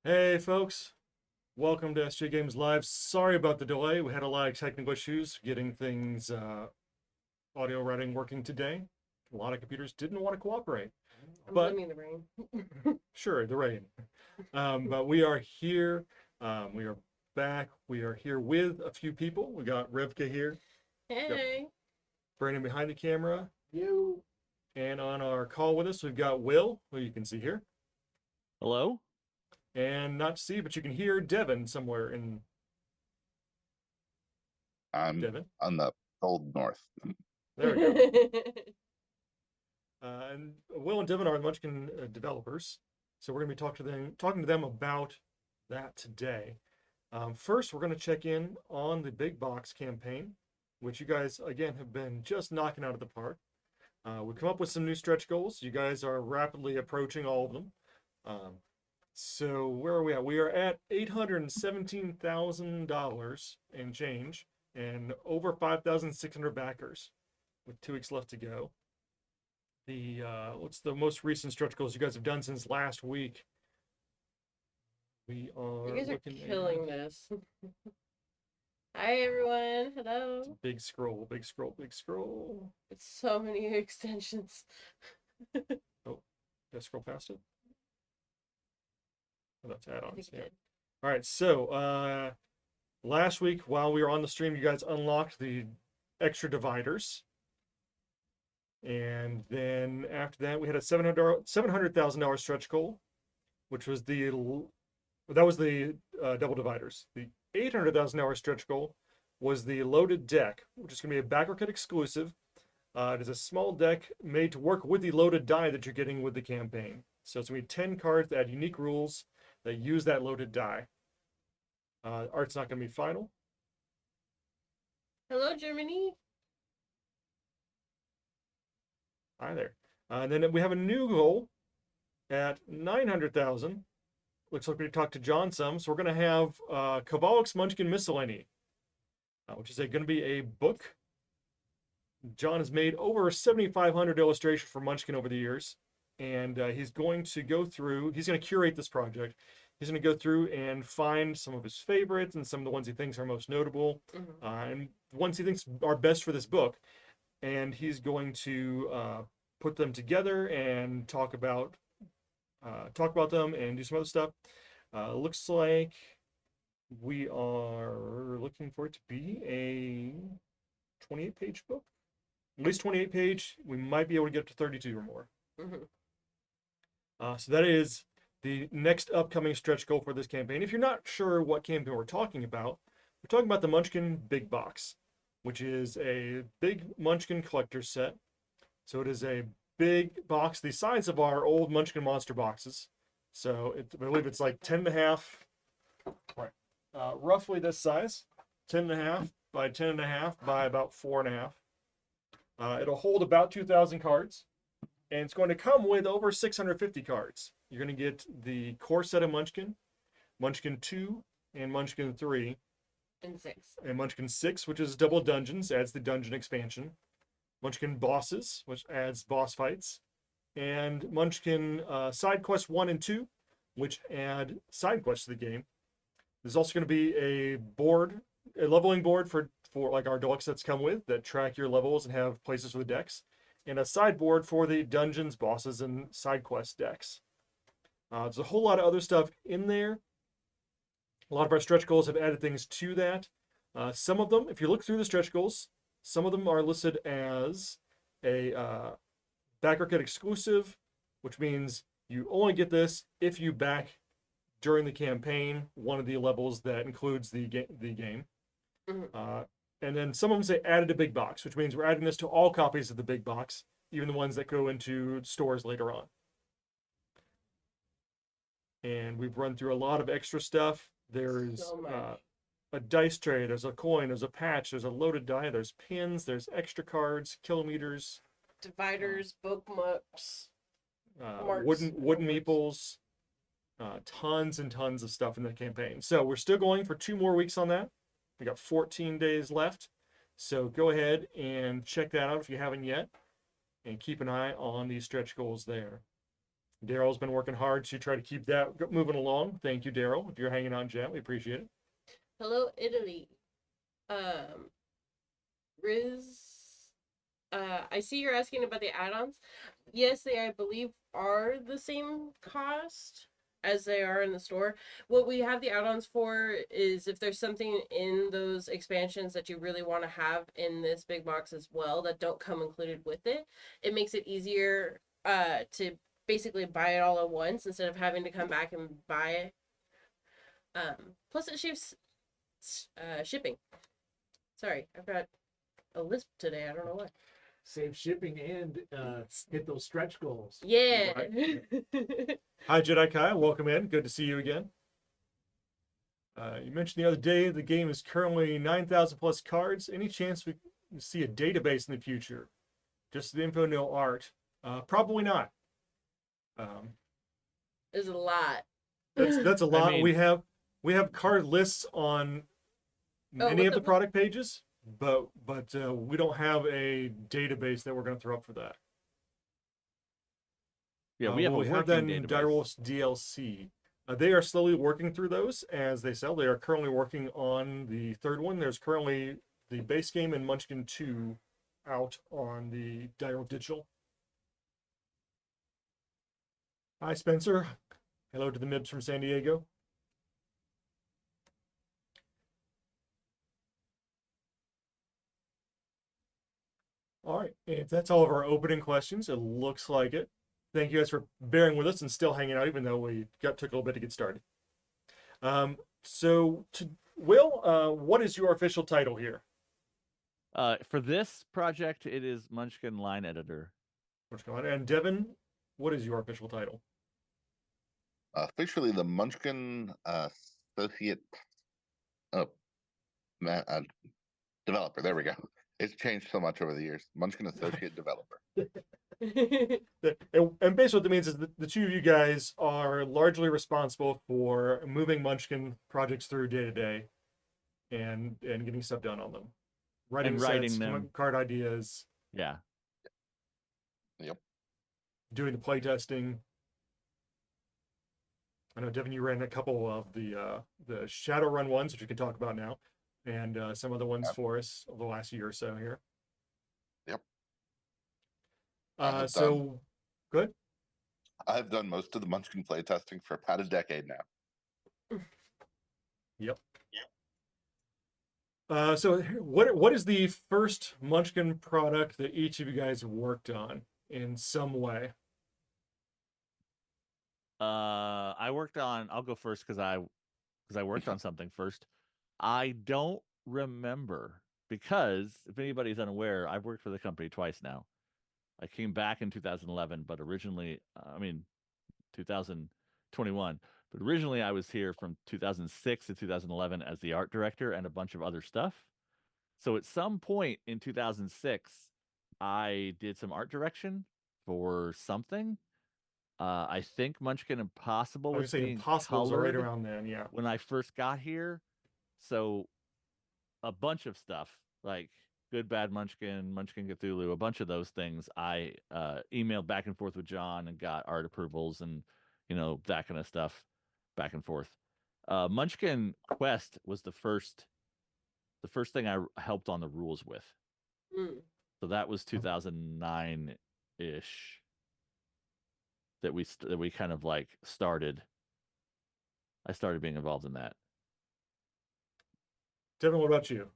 Hey folks, welcome to SJGames Live. Sorry about the delay. We had a lot of technical issues getting things audio routing working today. A lot of computers didn't want to cooperate, I'm but blaming the rain. sure, the rain. But we are here. We are back. We are here with a few people. We got Rivka here. We got Hey. Brandon behind the camera. You. And on our call with us, we've got Will, who you can see here. Hello? And not to see, but you can hear Devin somewhere in I'm Devin. on the cold north. There we go. And Will and Devin are Munchkin developers, so we're going to be talking to them about that today. First, we're going to check in on the Big Box campaign, which you guys again have been just knocking out of the park. We come up with some new stretch goals. You guys are rapidly approaching all of them. So where are we at? We are at $817,000 and change, and over 5,600 backers, with 2 weeks left to go. The what's the most recent stretch goals you guys have done since last week? We are You guys are looking killing at this. Hi everyone. Hello. big scroll, big scroll, big scroll. It's so many extensions. Oh, did I scroll past it? Oh, that's I think add-ons. it Yeah. did. All right. So last week while we were on the stream, you guys unlocked the extra dividers. And then after that, we had a $700,000 stretch goal, which was the double dividers. The $800,000 stretch goal was the loaded deck, which is going to be a BackerKit exclusive. It is a small deck made to work with the loaded die that you're getting with the campaign. So it's going to be 10 cards that add unique rules that use that loaded die. Art's not going to be final. Hello Germany. Hi there. And then we have a new goal at 900,000. Looks like we talked to John some. So we're going to have Kabalik's Munchkin Miscellany, which is going to be a book. John has made over 7,500 illustrations for Munchkin over the years. And he's going to go through, he's going to curate this project. He's going to go through and find some of his favorites and some of the ones he thinks are most notable, and the ones he thinks are best for this book. And he's going to put them together and talk about them and do some other stuff. Looks like we are looking for it to be a 28-page book, at least 28 page. We might be able to get up to 32 or more. So that is the next upcoming stretch goal for this campaign. If you're not sure what campaign we're talking about the Munchkin Big Box, which is a big Munchkin collector set. So it is a big box, the size of our old Munchkin monster boxes. So I believe it's like 10.5, right? Roughly this size, 10.5 by 10.5 by about 4.5. It'll hold about 2,000 cards, and it's going to come with over 650 cards. You're going to get the core set of Munchkin, Munchkin 2, and Munchkin 3. And 6. And Munchkin 6, which is double dungeons, adds the dungeon expansion. Munchkin Bosses, which adds boss fights. And Munchkin Side Quest 1 and 2, which add side quests to the game. There's also going to be a leveling board for like our deluxe sets come with that track your levels and have places for the decks. And a sideboard for the dungeons, bosses, and side quest decks. There's a whole lot of other stuff in there. A lot of our stretch goals have added things to that. Some of them, if you look through the stretch goals, some of them are listed as a BackerKit exclusive, which means you only get this if you back during the campaign one of the levels that includes the game. And then some of them say added to Big Box, which means we're adding this to all copies of the Big Box, even the ones that go into stores later on. And we've run through a lot of extra stuff. There's So much. a dice tray, there's a coin, there's a patch, there's a loaded die, there's pins, there's extra cards, kilometers, Dividers, bookmarks. wooden meeples, tons and tons of stuff in the campaign. So we're still going for 2 more weeks on that. We got 14 days left. So go ahead and check that out if you haven't yet, and keep an eye on these stretch goals there. Daryl's been working hard to try to keep that moving along. Thank you, Daryl. If you're hanging on, chat, we appreciate it. Hello, Italy. Riz. I see you're asking about the add-ons. Yes, they, I believe, are the same cost as they are in the store. What we have the add-ons for is if there's something in those expansions that you really want to have in this big box as well that don't come included with it, it makes it easier to basically buy it all at once instead of having to come back and buy it. Plus it shaves shipping. Sorry, I've got a lisp today. I don't know what. Save shipping and hit those stretch goals. Yeah. Right. Hi, Jedi Kai. Welcome in. Good to see you again. You mentioned the other day the game is currently 9,000 plus cards. Any chance we see a database in the future? Just the info, no art. Probably not. There's a lot. That's a lot. I mean- we have card lists on many of the product pages, but we don't have a database that we're going to throw up for that. Yeah, we have a we'll working that in database. Direwolf's DLC. They are slowly working through those as they sell. They are currently working on the third one. There's currently the base game and Munchkin 2 out on the Direwolf Digital. Hi, Spencer. Hello to the Mibs from San Diego. All right, if that's all of our opening questions, it looks like it. Thank you guys for bearing with us and still hanging out, even though we took a little bit to get started. Will, what is your official title here? For this project, it is Munchkin Line Editor. What's going on? And Devin, what is your official title? Officially, the Munchkin Associate Developer. There we go. It's changed so much over the years. Munchkin Associate Developer. And basically what that means is that the two of you guys are largely responsible for moving Munchkin projects through day to day and getting stuff done on them. Writing writing sets, them. card ideas, Yeah. Yep. doing the playtesting. I know, Devin, you ran a couple of the Shadowrun ones, which we can talk about now, and some other ones for us over the last year or so here. Yep. Good. I've done most of the Munchkin playtesting for about a decade now. Yep. So what is the first Munchkin product that each of you guys worked on in some way? I worked on. I'll go first because I worked on something first. I don't remember because if anybody's unaware, I've worked for the company twice now. I came back in 2011, but originally, 2021. But originally, I was here from 2006 to 2011 as the art director and a bunch of other stuff. So at some point in 2006, I did some art direction for something. I think Munchkin Impossible was being Impossible's right colored around then, yeah. when I first got here. So a bunch of stuff like Good Bad Munchkin, Munchkin Cthulhu, a bunch of those things. I emailed back and forth with John and got art approvals and that kind of stuff back and forth. Munchkin Quest was the first thing I helped on the rules with. So that was 2009 ish that we kind of like started. I started being involved in that. Devin, what about you?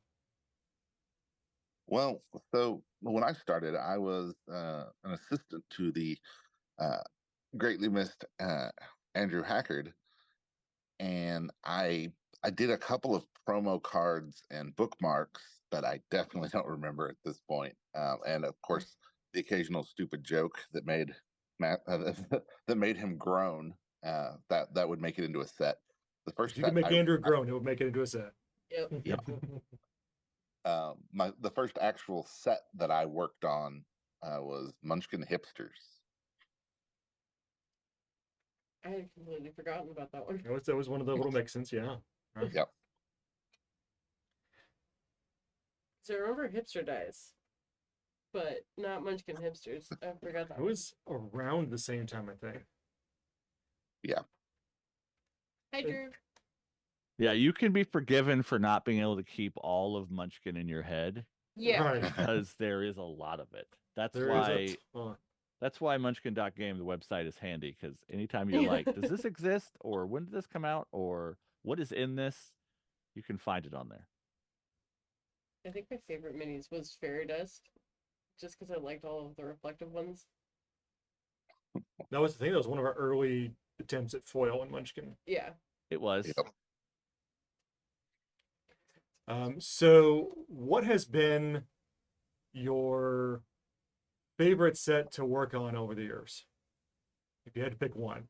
Well, so when I started, I was an assistant to the greatly missed Andrew Hackard, and I did a couple of promo cards and bookmarks that I definitely don't remember at this point, and of course the occasional stupid joke that made that made him groan. That would make it into a set. The first If you could make Andrew groan, it would make it into a set. Yep. The first actual set that I worked on was Munchkin Hipsters. I had completely forgotten about that one. That was one of the little mix-ins, yeah. Yep. So I remember Hipster Dice, but not Munchkin Hipsters. I forgot that It was around the same time, I think. Hi, Drew. Yeah, you can be forgiven for not being able to keep all of Munchkin in your head Yeah. Right. because there is a lot of it. That's There is why a ton. that's why Munchkin.game, the website, is handy, because anytime you're like, does this exist, or when did this come out, or what is in this, you can find it on there. I think my favorite minis was Fairy Dust, just because I liked all of the reflective ones. That was the thing. That was one of our early attempts at foil in Munchkin. Yeah. It was. Yep. So, what has been your favorite set to work on over the years? If you had to pick one.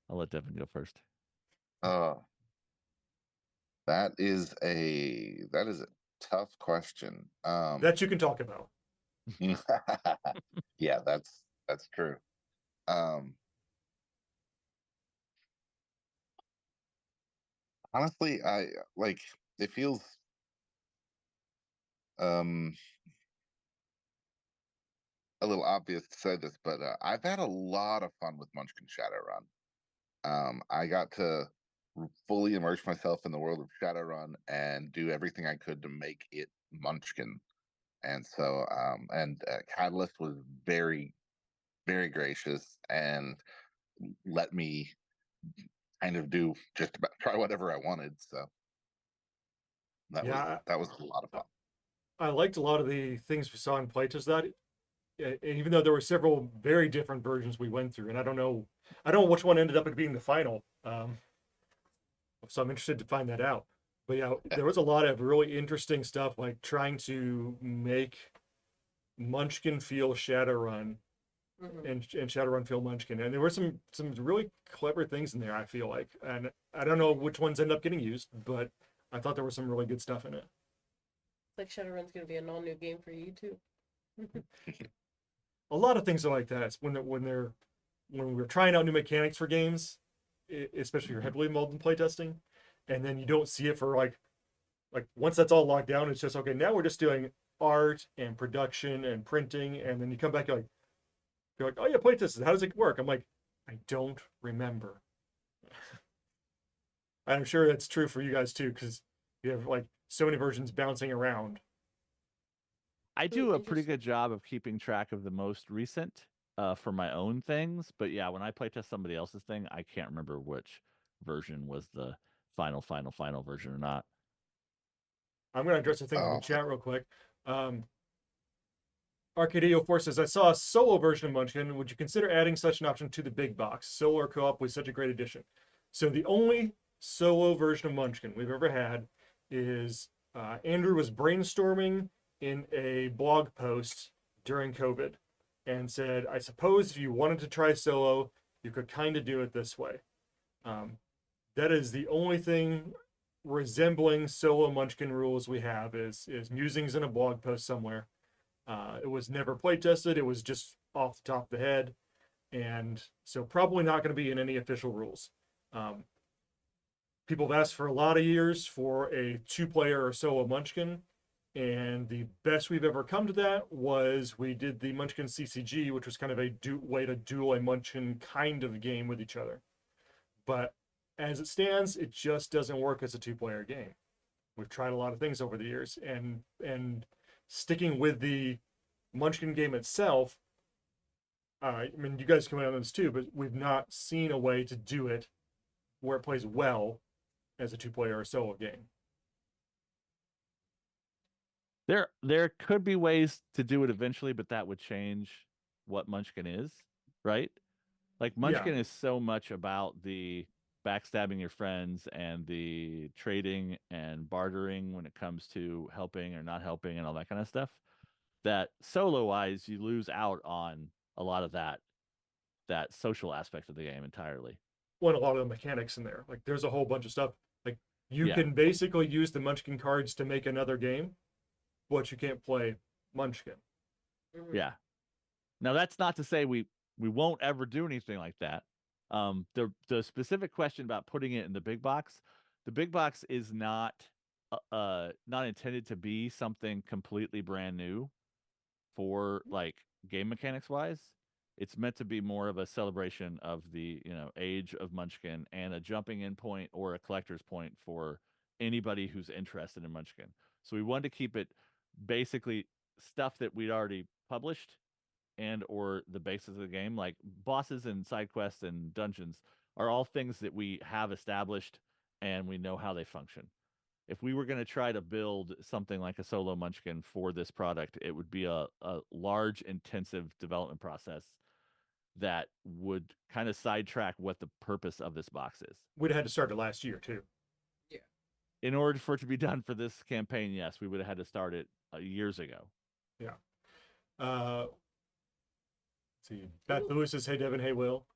I'll let Devin go first. That is a tough question. That you can talk about. Yeah, that's true. Honestly, I like it feels a little obvious to say this, but I've had a lot of fun with Munchkin Shadowrun. I got to fully immerse myself in the world of Shadowrun and do everything I could to make it Munchkin. And so, Catalyst was very, very gracious and let me kind of do just about try whatever I wanted. So that was a lot of fun. I liked a lot of the things we saw in playtest that, even though there were several very different versions we went through, and I don't know which one ended up being the final. So I'm interested to find that out. But yeah, there was a lot of really interesting stuff, like trying to make Munchkin feel Shadowrun Mhm. and Shadowrun feel Munchkin, and there were some really clever things in there. I feel like, and I don't know which ones end up getting used, but I thought there was some really good stuff in it. It's like Shadowrun's gonna be a non-new game for you too. A lot of things are like that. It's when we're trying out new mechanics for games, especially if you're heavily involved in playtesting, and then you don't see it for like once that's all locked down, it's just okay. Now we're just doing art and production and printing, and then you come back, you're like, oh yeah, playtesting. How does it work? I'm like, I don't remember. I'm sure that's true for you guys too, because you have like so many versions bouncing around. I do a pretty Interesting. good job of keeping track of the most recent for my own things, but yeah, when I playtest somebody else's thing, I can't remember which version was the final version or not. I'm going to address a thing from the Oh, chat real quick. Arcadio Force says, I saw a solo version of Munchkin. Would you consider adding such an option to the big box? Solo or co-op was such a great addition. So the only solo version of Munchkin we've ever had is Andrew was brainstorming in a blog post during COVID and said, I suppose if you wanted to try solo, you could kind of do it this way. That is the only thing resembling solo Munchkin rules we have is musings in a blog post somewhere. It was never play tested. It was just off the top of the head. And so probably not going to be in any official rules. People have asked for a lot of years for a 2-player or solo Munchkin. And the best we've ever come to that was we did the Munchkin CCG, which was kind of a way to duel a Munchkin kind of game with each other. But as it stands, it just doesn't work as a 2-player game. We've tried a lot of things over the years, and sticking with the Munchkin game itself, I mean, you guys come out on this too, but we've not seen a way to do it where it plays well as a 2-player or solo game. There could be ways to do it eventually, but that would change what Munchkin is, right? Like Munchkin is so much about the backstabbing your friends and the trading and bartering when it comes to helping or not helping and all that kind of stuff, that solo wise you lose out on a lot of that social aspect of the game entirely. Well, a lot of the mechanics in there, like there's a whole bunch of stuff. Like you Yeah. can basically use the Munchkin cards to make another game, but you can't play Munchkin. Mhm. Yeah. Now that's not to say we won't ever do anything like that. The specific question about putting it in the big box is not intended to be something completely brand new for like game mechanics wise. It's meant to be more of a celebration of the age of Munchkin and a jumping in point or a collector's point for anybody who's interested in Munchkin. So we wanted to keep it basically stuff that we'd already published and or the basis of the game, like bosses and side quests and dungeons are all things that we have established and we know how they function. If we were going to try to build something like a solo Munchkin for this product, it would be a large, intensive development process that would kind of sidetrack what the purpose of this box is. We'd have had to start it last year too. In order for it to be done for this campaign, yes, we would have had to start it years ago. Yeah. Let's see. Beth Lewis says, "Hey Devin, hey Will.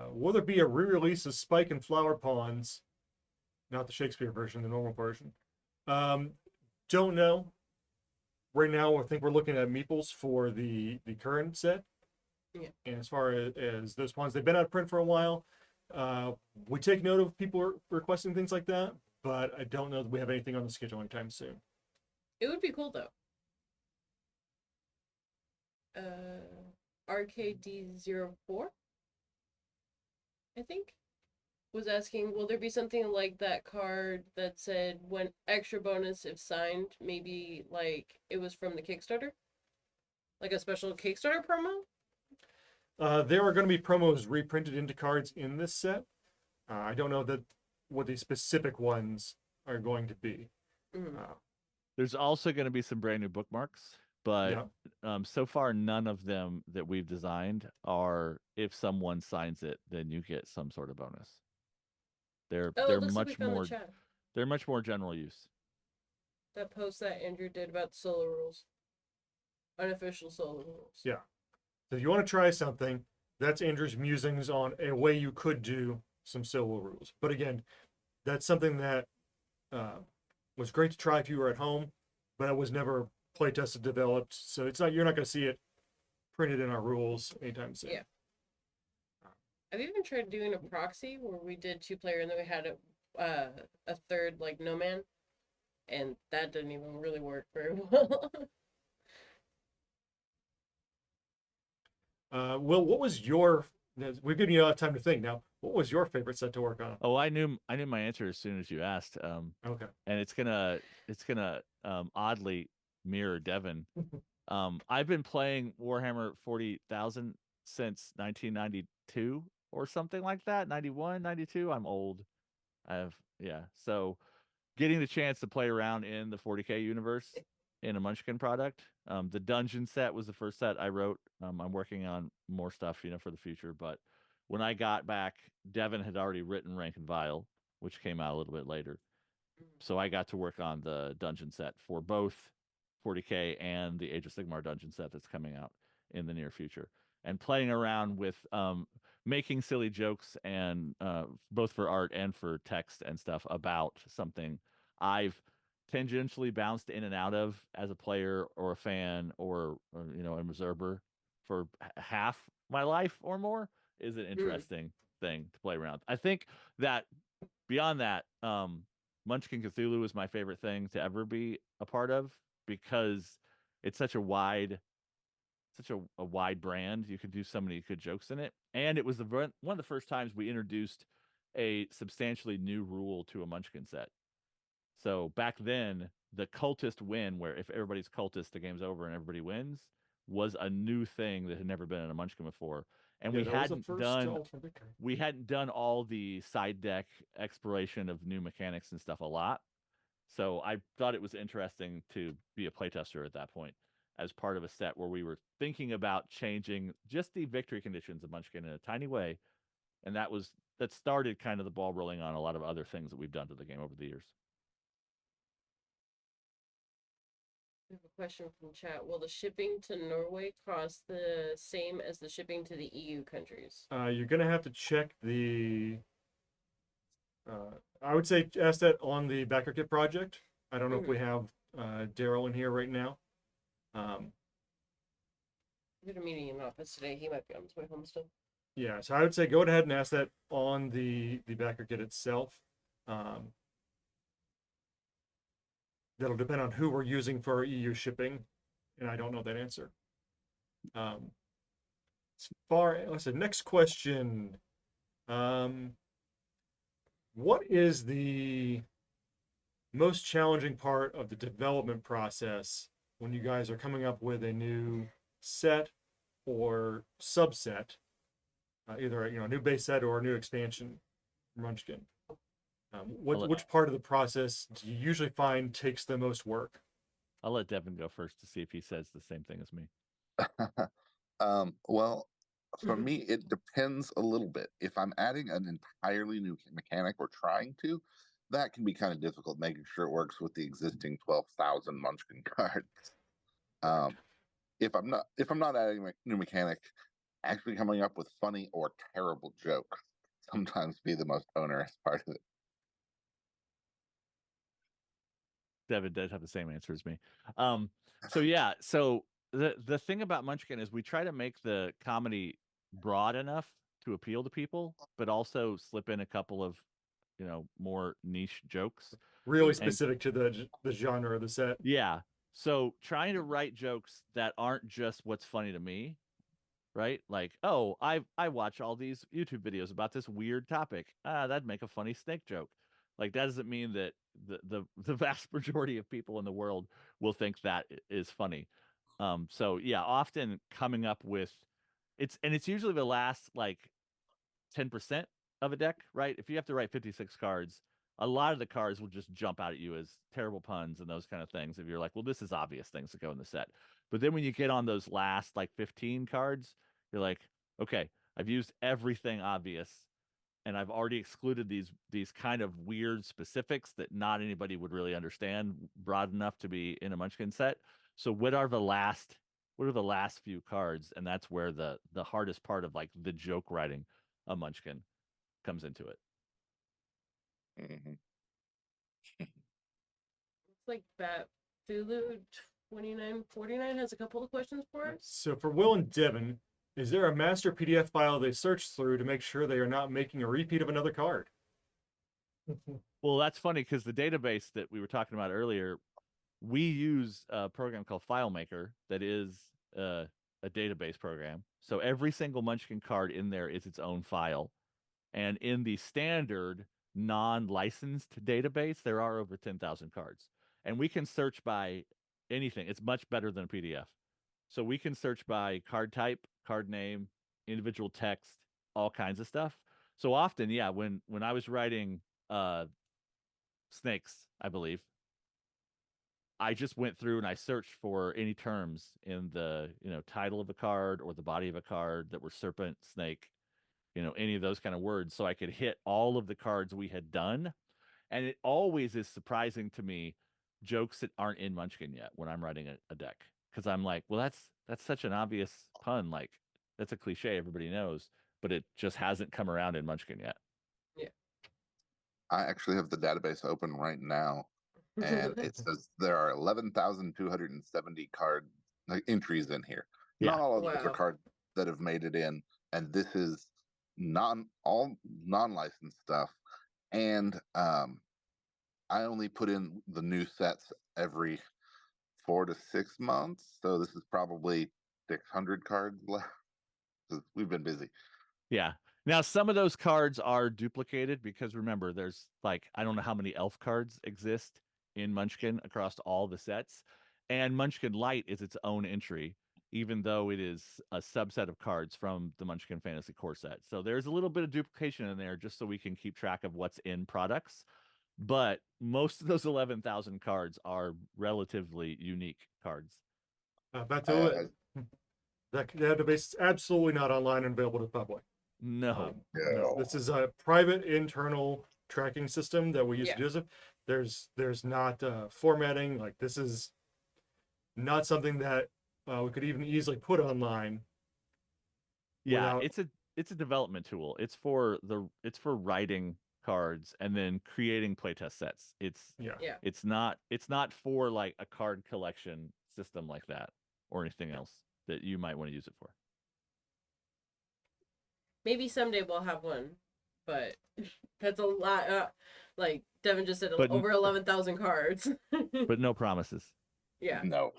Will there be a re-release of Spike and Flower Ponds? Not the Shakespeare version, the normal version. Don't know. Right now, I think we're looking at meeples for the current set. Yeah. And as far as those ponds, they've been out of print for a while. We take note of people requesting things like that, but I don't know that we have anything on the schedule anytime soon. It would be cool though. RKD04, I think, was asking, will there be something like that card that said when extra bonus if signed, maybe like it was from the Kickstarter? Like a special Kickstarter promo? There are going to be promos reprinted into cards in this set. I don't know what the specific ones are going to be. Mm-hmm. There's also going to be some brand new bookmarks, but Yeah. so far none of them that we've designed are if someone signs it, then you get some sort of bonus. They're much more they're much more general use. That post that Andrew did about the solo rules. Unofficial solo rules. Yeah. So if you want to try something, that's Andrew's musings on a way you could do some solo rules. But again, that's something that was great to try if you were at home, but it was never play tested, developed. So you're not going to see it printed in our rules anytime soon. Yeah. I've even tried doing a proxy where we did 2-player and then we had a third like no man, and that didn't even really work very well. Will, what was your? We've given you a lot of time to think now. What was your favorite set to work on? Oh, I knew my answer as soon as you asked. Okay. And it's gonna oddly mirror Devin. I've been playing Warhammer 40,000 since 1992 or something like that. 91, 92. I'm old. So getting the chance to play around in the 40K universe in a Munchkin product. The dungeon set was the first set I wrote. I'm working on more stuff, for the future. But when I got back, Devin had already written Rank and Vile, which came out a little bit later. So I got to work on the dungeon set for both 40K and the Age of Sigmar dungeon set that's coming out in the near future. And playing around with making silly jokes and both for art and for text and stuff about something I've tangentially bounced in and out of as a player or a fan or an observer for half my life or more is an interesting thing to play around. I think that beyond that, Munchkin Cthulhu is my favorite thing to ever be a part of because it's such a wide brand. You could do so many good jokes in it, and it was one of the first times we introduced a substantially new rule to a Munchkin set. So back then, the cultist win, where if everybody's cultist, the game's over and everybody wins, was a new thing that had never been in a Munchkin before. And we hadn't done all the side deck exploration of new mechanics and stuff a lot. So I thought it was interesting to be a playtester at that point as part of a set where we were thinking about changing just the victory conditions of Munchkin in a tiny way. And that started kind of the ball rolling on a lot of other things that we've done to the game over the years. We have a question from chat. Will the shipping to Norway cost the same as the shipping to the EU countries? You're going to have to check the... I would say ask that on the BackerKit project. I don't know if we have Daryl in here right now. We had a meeting in the office today. He might be on his way home still. Yeah, so I would say go ahead and ask that on the BackerKit itself. That'll depend on who we're using for our EU shipping, and I don't know that answer. Next question. What is the most challenging part of the development process when you guys are coming up with a new set or subset, either a new base set or a new expansion for Munchkin? Which part of the process do you usually find takes the most work? I'll let Devin go first to see if he says the same thing as me. Well, for me, it depends a little bit. If I'm adding an entirely new mechanic or trying to, that can be kind of difficult, making sure it works with the existing 12,000 Munchkin cards. If I'm not adding a new mechanic, actually coming up with funny or terrible jokes sometimes be the most onerous part of it. Devin does have the same answer as me. So the thing about Munchkin is we try to make the comedy broad enough to appeal to people, but also slip in a couple of, more niche jokes. Really specific to the genre of the set. Yeah. So trying to write jokes that aren't just what's funny to me, right? Like, oh, I watch all these YouTube videos about this weird topic. That'd make a funny snake joke. Like that doesn't mean that the vast majority of people in the world will think that is funny. So yeah, often coming up with it's usually the last like 10% of a deck, right? If you have to write 56 cards, a lot of the cards will just jump out at you as terrible puns and those kind of things. If you're like, well, this is obvious things that go in the set. But then when you get on those last like 15 cards, you're like, okay, I've used everything obvious and I've already excluded these kind of weird specifics that not anybody would really understand broad enough to be in a Munchkin set. So what are the last few cards? And that's where the hardest part of like the joke writing a Munchkin comes into it. Mm-hmm. Looks like Cthulhu 2949 has a couple of questions for us. So for Will and Devin, is there a master PDF file they search through to make sure they are not making a repeat of another card? Well, that's funny because the database that we were talking about earlier, we use a program called FileMaker that is a database program. So every single Munchkin card in there is its own file. And in the standard non-licensed database, there are over 10,000 cards. And we can search by anything. It's much better than a PDF. So we can search by card type, card name, individual text, all kinds of stuff. So often, yeah, when I was writing snakes, I believe, I just went through and I searched for any terms in the title of a card or the body of a card that were serpent, snake, any of those kind of words, so I could hit all of the cards we had done. And it always is surprising to me jokes that aren't in Munchkin yet when I'm writing a deck, because I'm like, well, that's such an obvious pun, like that's a cliche everybody knows, but it just hasn't come around in Munchkin yet. Yeah. I actually have the database open right now, and it says there are 11,270 card entries in here. Yeah. Not all of those are Wow. cards that have made it in, and this is all non-licensed stuff. And I only put in the new sets every 4 to 6 months, so this is probably 600 cards left. We've been busy. Yeah. Now, some of those cards are duplicated because remember, there's like, I don't know how many elf cards exist in Munchkin across all the sets. And Munchkin Light is its own entry, even though it is a subset of cards from the Munchkin Fantasy Core set. So there's a little bit of duplication in there just so we can keep track of what's in products. But most of those 11,000 cards are relatively unique cards. Back to it. That database is absolutely not online and available to the public. No. No. This is a private internal tracking system that we use Yeah. to do this. There's not formatting. Like this is not something that we could even easily put online. Yeah, without- it's a development tool. It's for writing cards and then creating playtest sets. It's not for like a card collection system like that or anything else that you might want to use it for. Maybe someday we'll have one, but that's a lot. Like Devin just said, But- over 11,000 cards. But no promises. Yeah. No.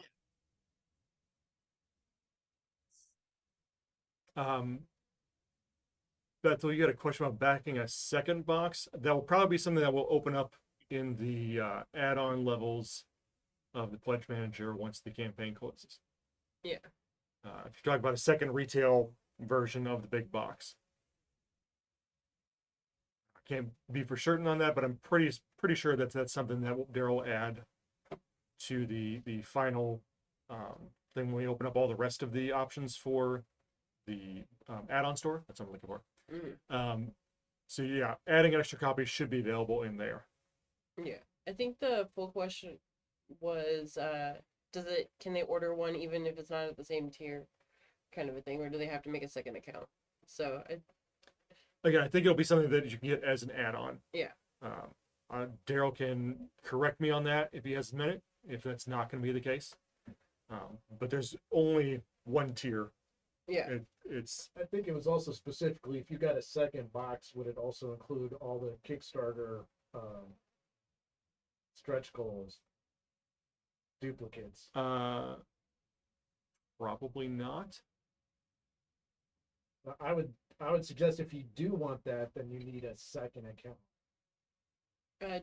Bethel, you got a question about backing a second box. That will probably be something that will open up in the add-on levels of the Pledge Manager once the campaign closes. Yeah. If you're talking about a second retail version of the big box. I can't be for certain on that, but I'm pretty sure that's something that Daryl will add to the final thing when we open up all the rest of the options for the add-on store. That's what I'm looking for. So yeah, adding an extra copy should be available in there. Yeah. I think the full question was can they order one even if it's not at the same tier kind of a thing, or do they have to make a second account? So Again, I think it'll be something that you can get as an add-on. Yeah. Daryl can correct me on that if he has a minute, if that's not going to be the case. But there's only one tier. Yeah. It's I think it was also specifically, if you got a second box, would it also include all the Kickstarter stretch goals duplicates? probably not. I would suggest if you do want that, then you need a second account.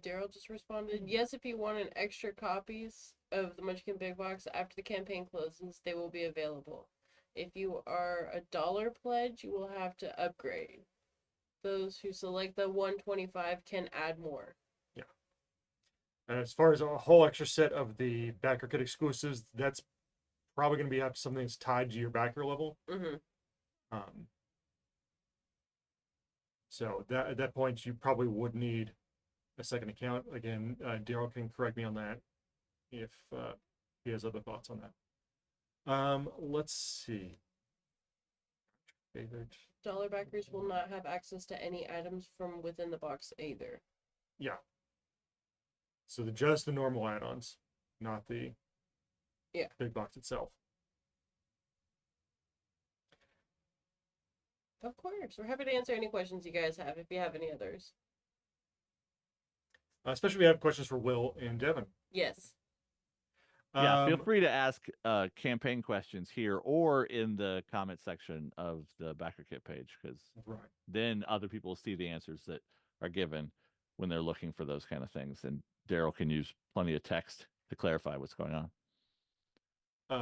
Daryl just responded, yes, if you want an extra copies of the Munchkin Big Box after the campaign closes, they will be available. If you are a $1 pledge, you will have to upgrade. Those who select the 125 can add more. Yeah. And as far as a whole extra set of the BackerKit exclusives, that's probably going to be something that's tied to your backer level. So at that point, you probably would need a second account. Again, Daryl can correct me on that if he has other thoughts on that. Let's see. Favorite. $1 backers will not have access to any items from within the box either. Yeah. So just the normal add-ons, not the big box itself. Of course. We're happy to answer any questions you guys have if you have any others. Especially if you have questions for Will and Devin. Yes. Yeah, feel free to ask campaign questions here or in the comment section of the BackerKit page, because then other people will see the answers that are given when they're looking for those kind of things, and Daryl can use plenty of text to clarify what's going on.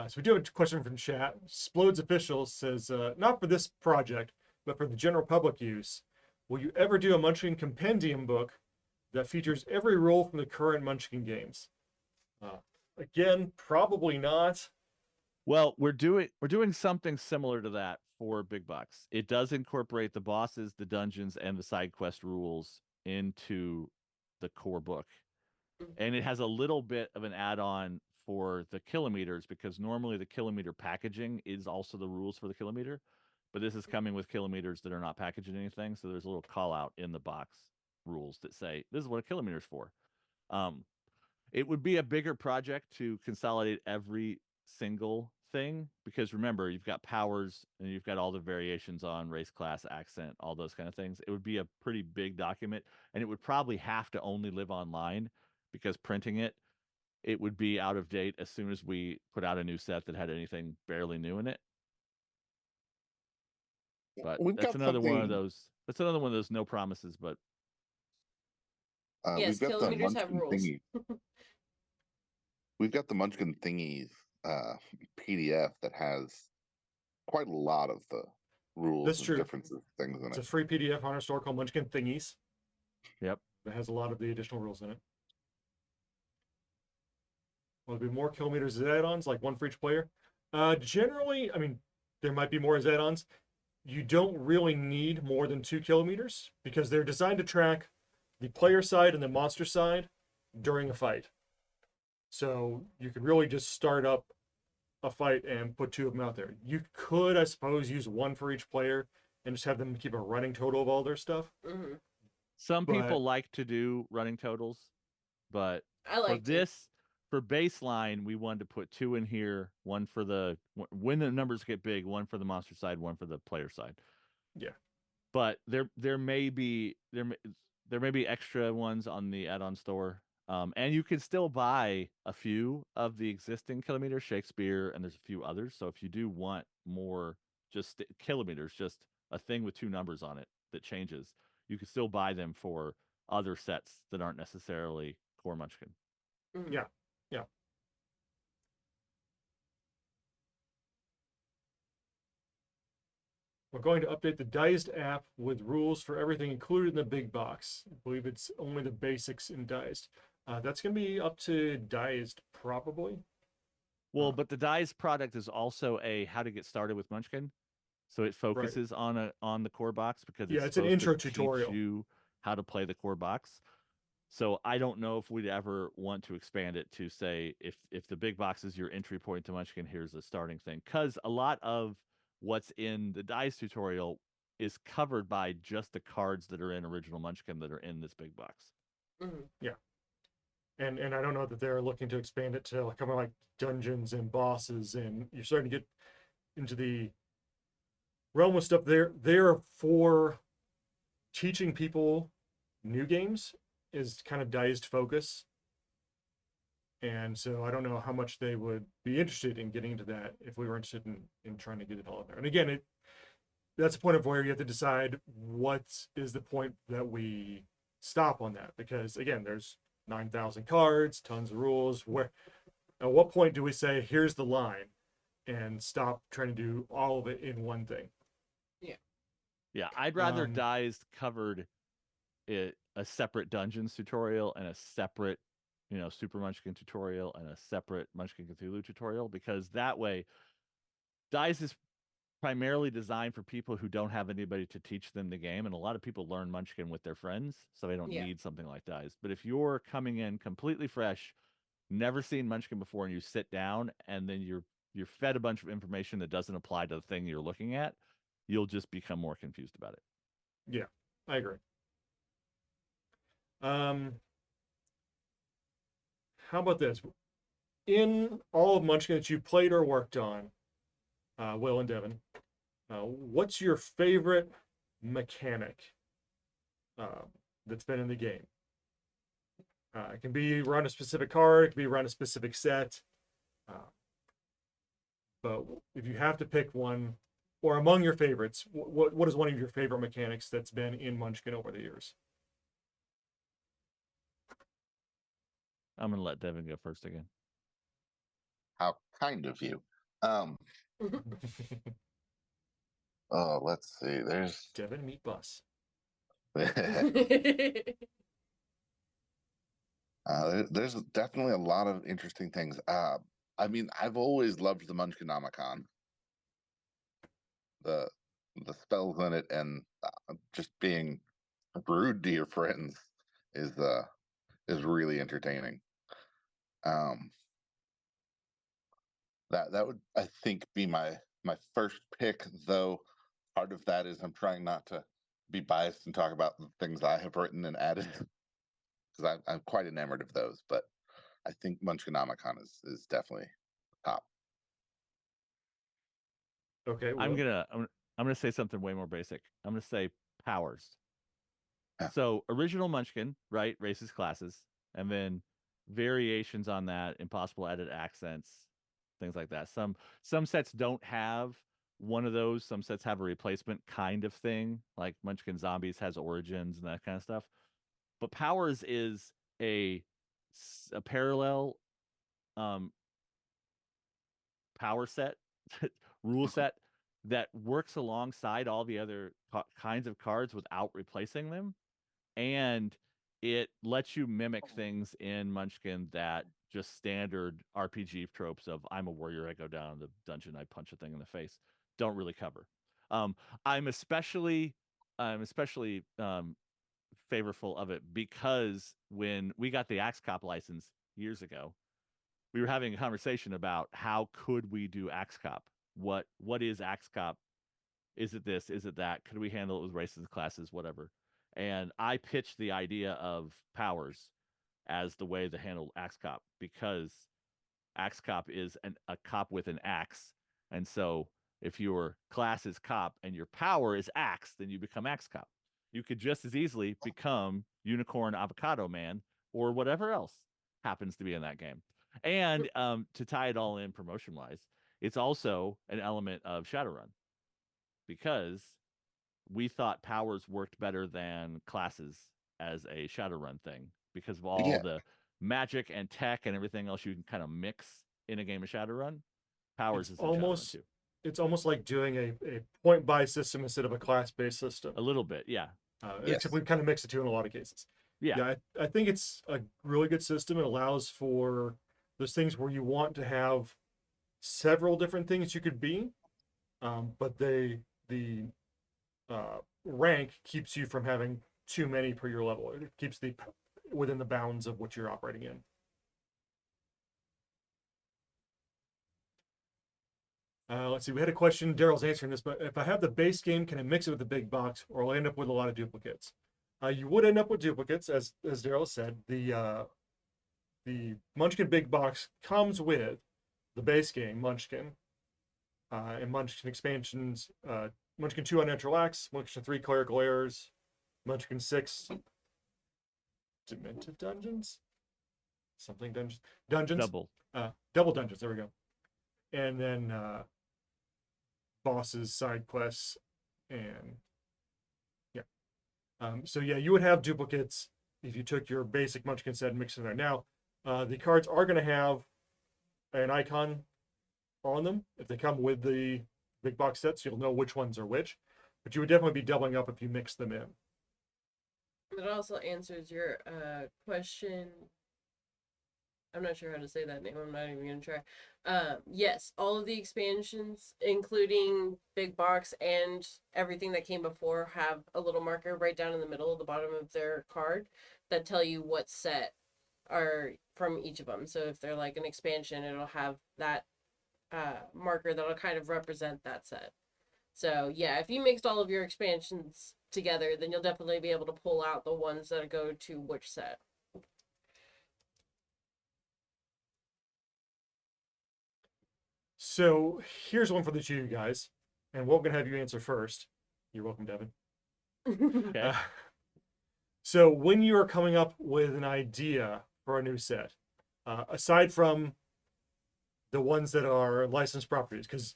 So we do have a question from chat. Splodes Official says, not for this project, but for the general public use, will you ever do a Munchkin compendium book that features every rule from the current Munchkin games? Again, probably not. Well, we're doing something similar to that for Big Box. It does incorporate the bosses, the dungeons, and the side quest rules into the core book. And it has a little bit of an add-on for the kilometers, because normally the kilometer packaging is also the rules for the kilometer, but this is coming with kilometers that are not packaging anything. So there's a little call out in the box rules that say, this is what a kilometer is for. It would be a bigger project to consolidate every single thing, because remember, you've got powers and you've got all the variations on race, class, accent, all those kind of things. It would be a pretty big document, and it would probably have to only live online, because printing it would be out of date as soon as we put out a new set that had anything barely new in it. But that's another one of those. That's another one of those no promises, but yes, we've got the kilometers have Munchkin rules. thingies. We've got the Munchkin thingies PDF that has quite a lot of the rules That's and true. differences, things in It's it. a free PDF on our store called Munchkin Thingies. Yep. That has a lot of the additional rules in it. Will there be more kilometers as add-ons, like one for each player? Generally, I mean, there might be more as add-ons. You don't really need more than 2 kilometers, because they're designed to track the player side and the monster side during a fight. So you could really just start up a fight and put 2 of them out there. You could, I suppose, use one for each player and just have them keep a running total of all their stuff. Mm-hmm. Some people like to do running totals, but I like for baseline, we wanted to put 2 in here, one for when the numbers get big, one for the monster side, one for the player side. Yeah. But there may be extra ones on the add-on store. And you can still buy a few of the existing kilometers, Shakespeare, and there's a few others. So if you do want more just kilometers, just a thing with 2 numbers on it that changes. You can still buy them for other sets that aren't necessarily core Munchkin. Mhm. Yeah. Yeah. We're going to update the Diced app with rules for everything included in the big box. I believe it's only the basics in Diced. That's going to be up to Diced, probably. Well, but the Dice product is also a how to get started with Munchkin. So it focuses on the core box because Yeah, it's an supposed intro to teach tutorial. you how to play the core box. So I don't know if we'd ever want to expand it to say if the big box is your entry point to Munchkin, here's a starting thing. Because a lot of what's in the Dice tutorial is covered by just the cards that are in original Munchkin that are in this big box. Mhm. Yeah. And I don't know that they're looking to expand it to kind of like dungeons and bosses, and you're starting to get into the realm of stuff there for teaching people new games is kind of Diced focus. And so I don't know how much they would be interested in getting into that if we were interested in trying to get it all in there. And again, that's a point of where you have to decide what is the point that we stop on that, because again, there's 9,000 cards, tons of rules. Where at what point do we say here's the line and stop trying to do all of it in one thing? Yeah, I'd rather Um, Diced covered it a separate dungeons tutorial and a separate, Super Munchkin tutorial and a separate Munchkin Cthulhu tutorial, because that way Dice is primarily designed for people who don't have anybody to teach them the game, and a lot of people learn Munchkin with their friends, so they don't Yeah. need something like Dice. But if you're coming in completely fresh, never seen Munchkin before, and you sit down and then you're fed a bunch of information that doesn't apply to the thing you're looking at, you'll just become more confused about it. Yeah, I agree. How about this? In all of Munchkin that you played or worked on, Will and Devin, what's your favorite mechanic that's been in the game? It can be run a specific card, it can be run a specific set. But if you have to pick one, or among your favorites, what is one of your favorite mechanics that's been in Munchkin over the years? I'm gonna let Devin go first again. How kind of you. Oh, let's see. There's Devin meet Bus. there's definitely a lot of interesting things. I mean, I've always loved the Munchkinomicon. The the spells in it and just being rude to your friends is really entertaining. Um, that would, I think, be my first pick, though part of that is I'm trying not to be biased and talk about the things I have written and added because I'm quite enamored of those. But I think Munchkinomicon is definitely top. Okay, I'm Will. gonna say something way more basic. I'm gonna say powers. Yeah. So original Munchkin, right? Races, classes, and then variations on that, impossible added accents, things like that. Some sets don't have one of those. Some sets have a replacement kind of thing, like Munchkin Zombies has origins and that kind of stuff. But powers is a parallel power set, rule set that works alongside all the other kinds of cards without replacing them. And it lets you mimic things in Munchkin that just standard RPG tropes of I'm a warrior, I go down the dungeon, I punch a thing in the face, don't really cover. Um, I'm especially favorable of it because when we got the Axe Cop license years ago, we were having a conversation about how could we do Axe Cop? What is Axe Cop? Is it this? Is it that? Could we handle it with races, classes, whatever? And I pitched the idea of powers as the way to handle Axe Cop because Axe Cop is a cop with an axe. And so if your class is cop and your power is axe, then you become Axe Cop. You could just as easily become Unicorn Avocado Man or whatever else happens to be in that game. And to tie it all in promotion wise, it's also an element of Shadowrun. because we thought powers worked better than classes as a Shadowrun thing because of all Yeah. the magic and tech and everything else you can kind of mix in a game of Shadowrun. Powers is in Shadowrun too. It's almost like doing a point buy system instead of a class based system. A little bit, yeah. Yes. Except we kind of mix the two in a lot of cases. Yeah. I think it's a really good system. It allows for those things where you want to have several different things you could be, but the rank keeps you from having too many per your level. It keeps within the bounds of what you're operating in. Let's see. We had a question. Daryl's answering this, but if I have the base game, can I mix it with the big box, or will I end up with a lot of duplicates? You would end up with duplicates, as Daryl said. The Munchkin Big Box comes with the base game, Munchkin, and Munchkin expansions, Munchkin 2 Unnatural Acts, Munchkin 3 Clerical Errors, Munchkin 6 Demented Dungeons? Something Dungeons? Double Dungeons, there we go. And then bosses, side quests, and so yeah, you would have duplicates if you took your basic Munchkin set and mixed it there. Now, the cards are going to have an icon on them. If they come with the big box sets, you'll know which ones are which. But you would definitely be doubling up if you mix them in. It also answers your question. I'm not sure how to say that name. I'm not even going to try. Yes, all of the expansions, including Big Box and everything that came before, have a little marker right down in the middle of the bottom of their card that tell you what set are from each of them. So if they're like an expansion, it'll have that marker that'll kind of represent that set. So yeah, if you mixed all of your expansions together, then you'll definitely be able to pull out the ones that go to which set. So here's one for the two of you guys, and we're going to have you answer first. You're welcome, Devin. Okay. So when you are coming up with an idea for a new set, aside from the ones that are licensed properties, because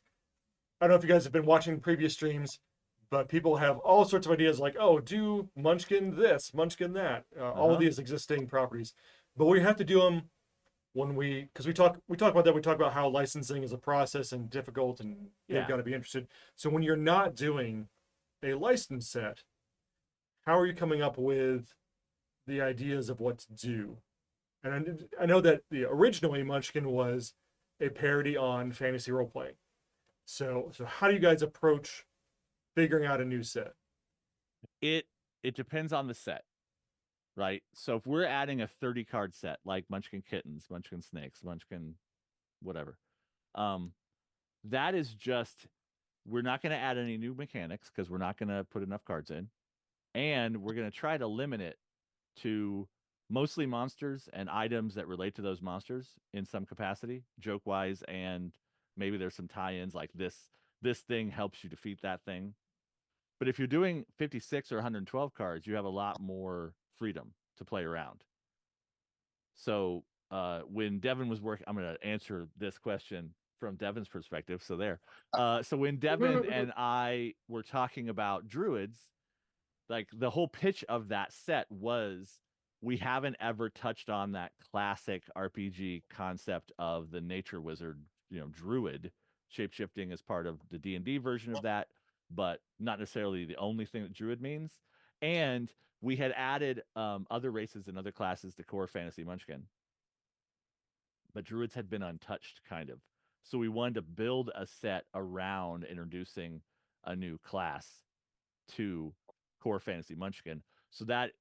I don't know if you guys have been watching previous streams, but people have all sorts of ideas like, oh, do Munchkin this, Munchkin that, all of these existing properties. But we have to do them when because we talk about that. We talk about how licensing is a process and difficult, and they've got to be interested. So when you're not doing a licensed set, how are you coming up with the ideas of what to do? And I know that originally Munchkin was a parody on fantasy role playing. So how do you guys approach figuring out a new set? It depends on the set, right? So if we're adding a 30 card set like Munchkin Kittens, Munchkin Snakes, Munchkin whatever, that is just, we're not going to add any new mechanics because we're not going to put enough cards in, and we're going to try to limit it to mostly monsters and items that relate to those monsters in some capacity, joke wise, and maybe there's some tie-ins like this thing helps you defeat that thing. But if you're doing 56 or 112 cards, you have a lot more freedom to play around. So when Devin was working, I'm going to answer this question from Devin's perspective. So there. So when Devin and I were talking about druids, like the whole pitch of that set was, we haven't ever touched on that classic RPG concept of the nature wizard, druid. Shapeshifting is part of the D&D version of that, but not necessarily the only thing that druid means. And we had added other races and other classes to core fantasy Munchkin, but druids had been untouched, kind of. So we wanted to build a set around introducing a new class to core fantasy Munchkin. So that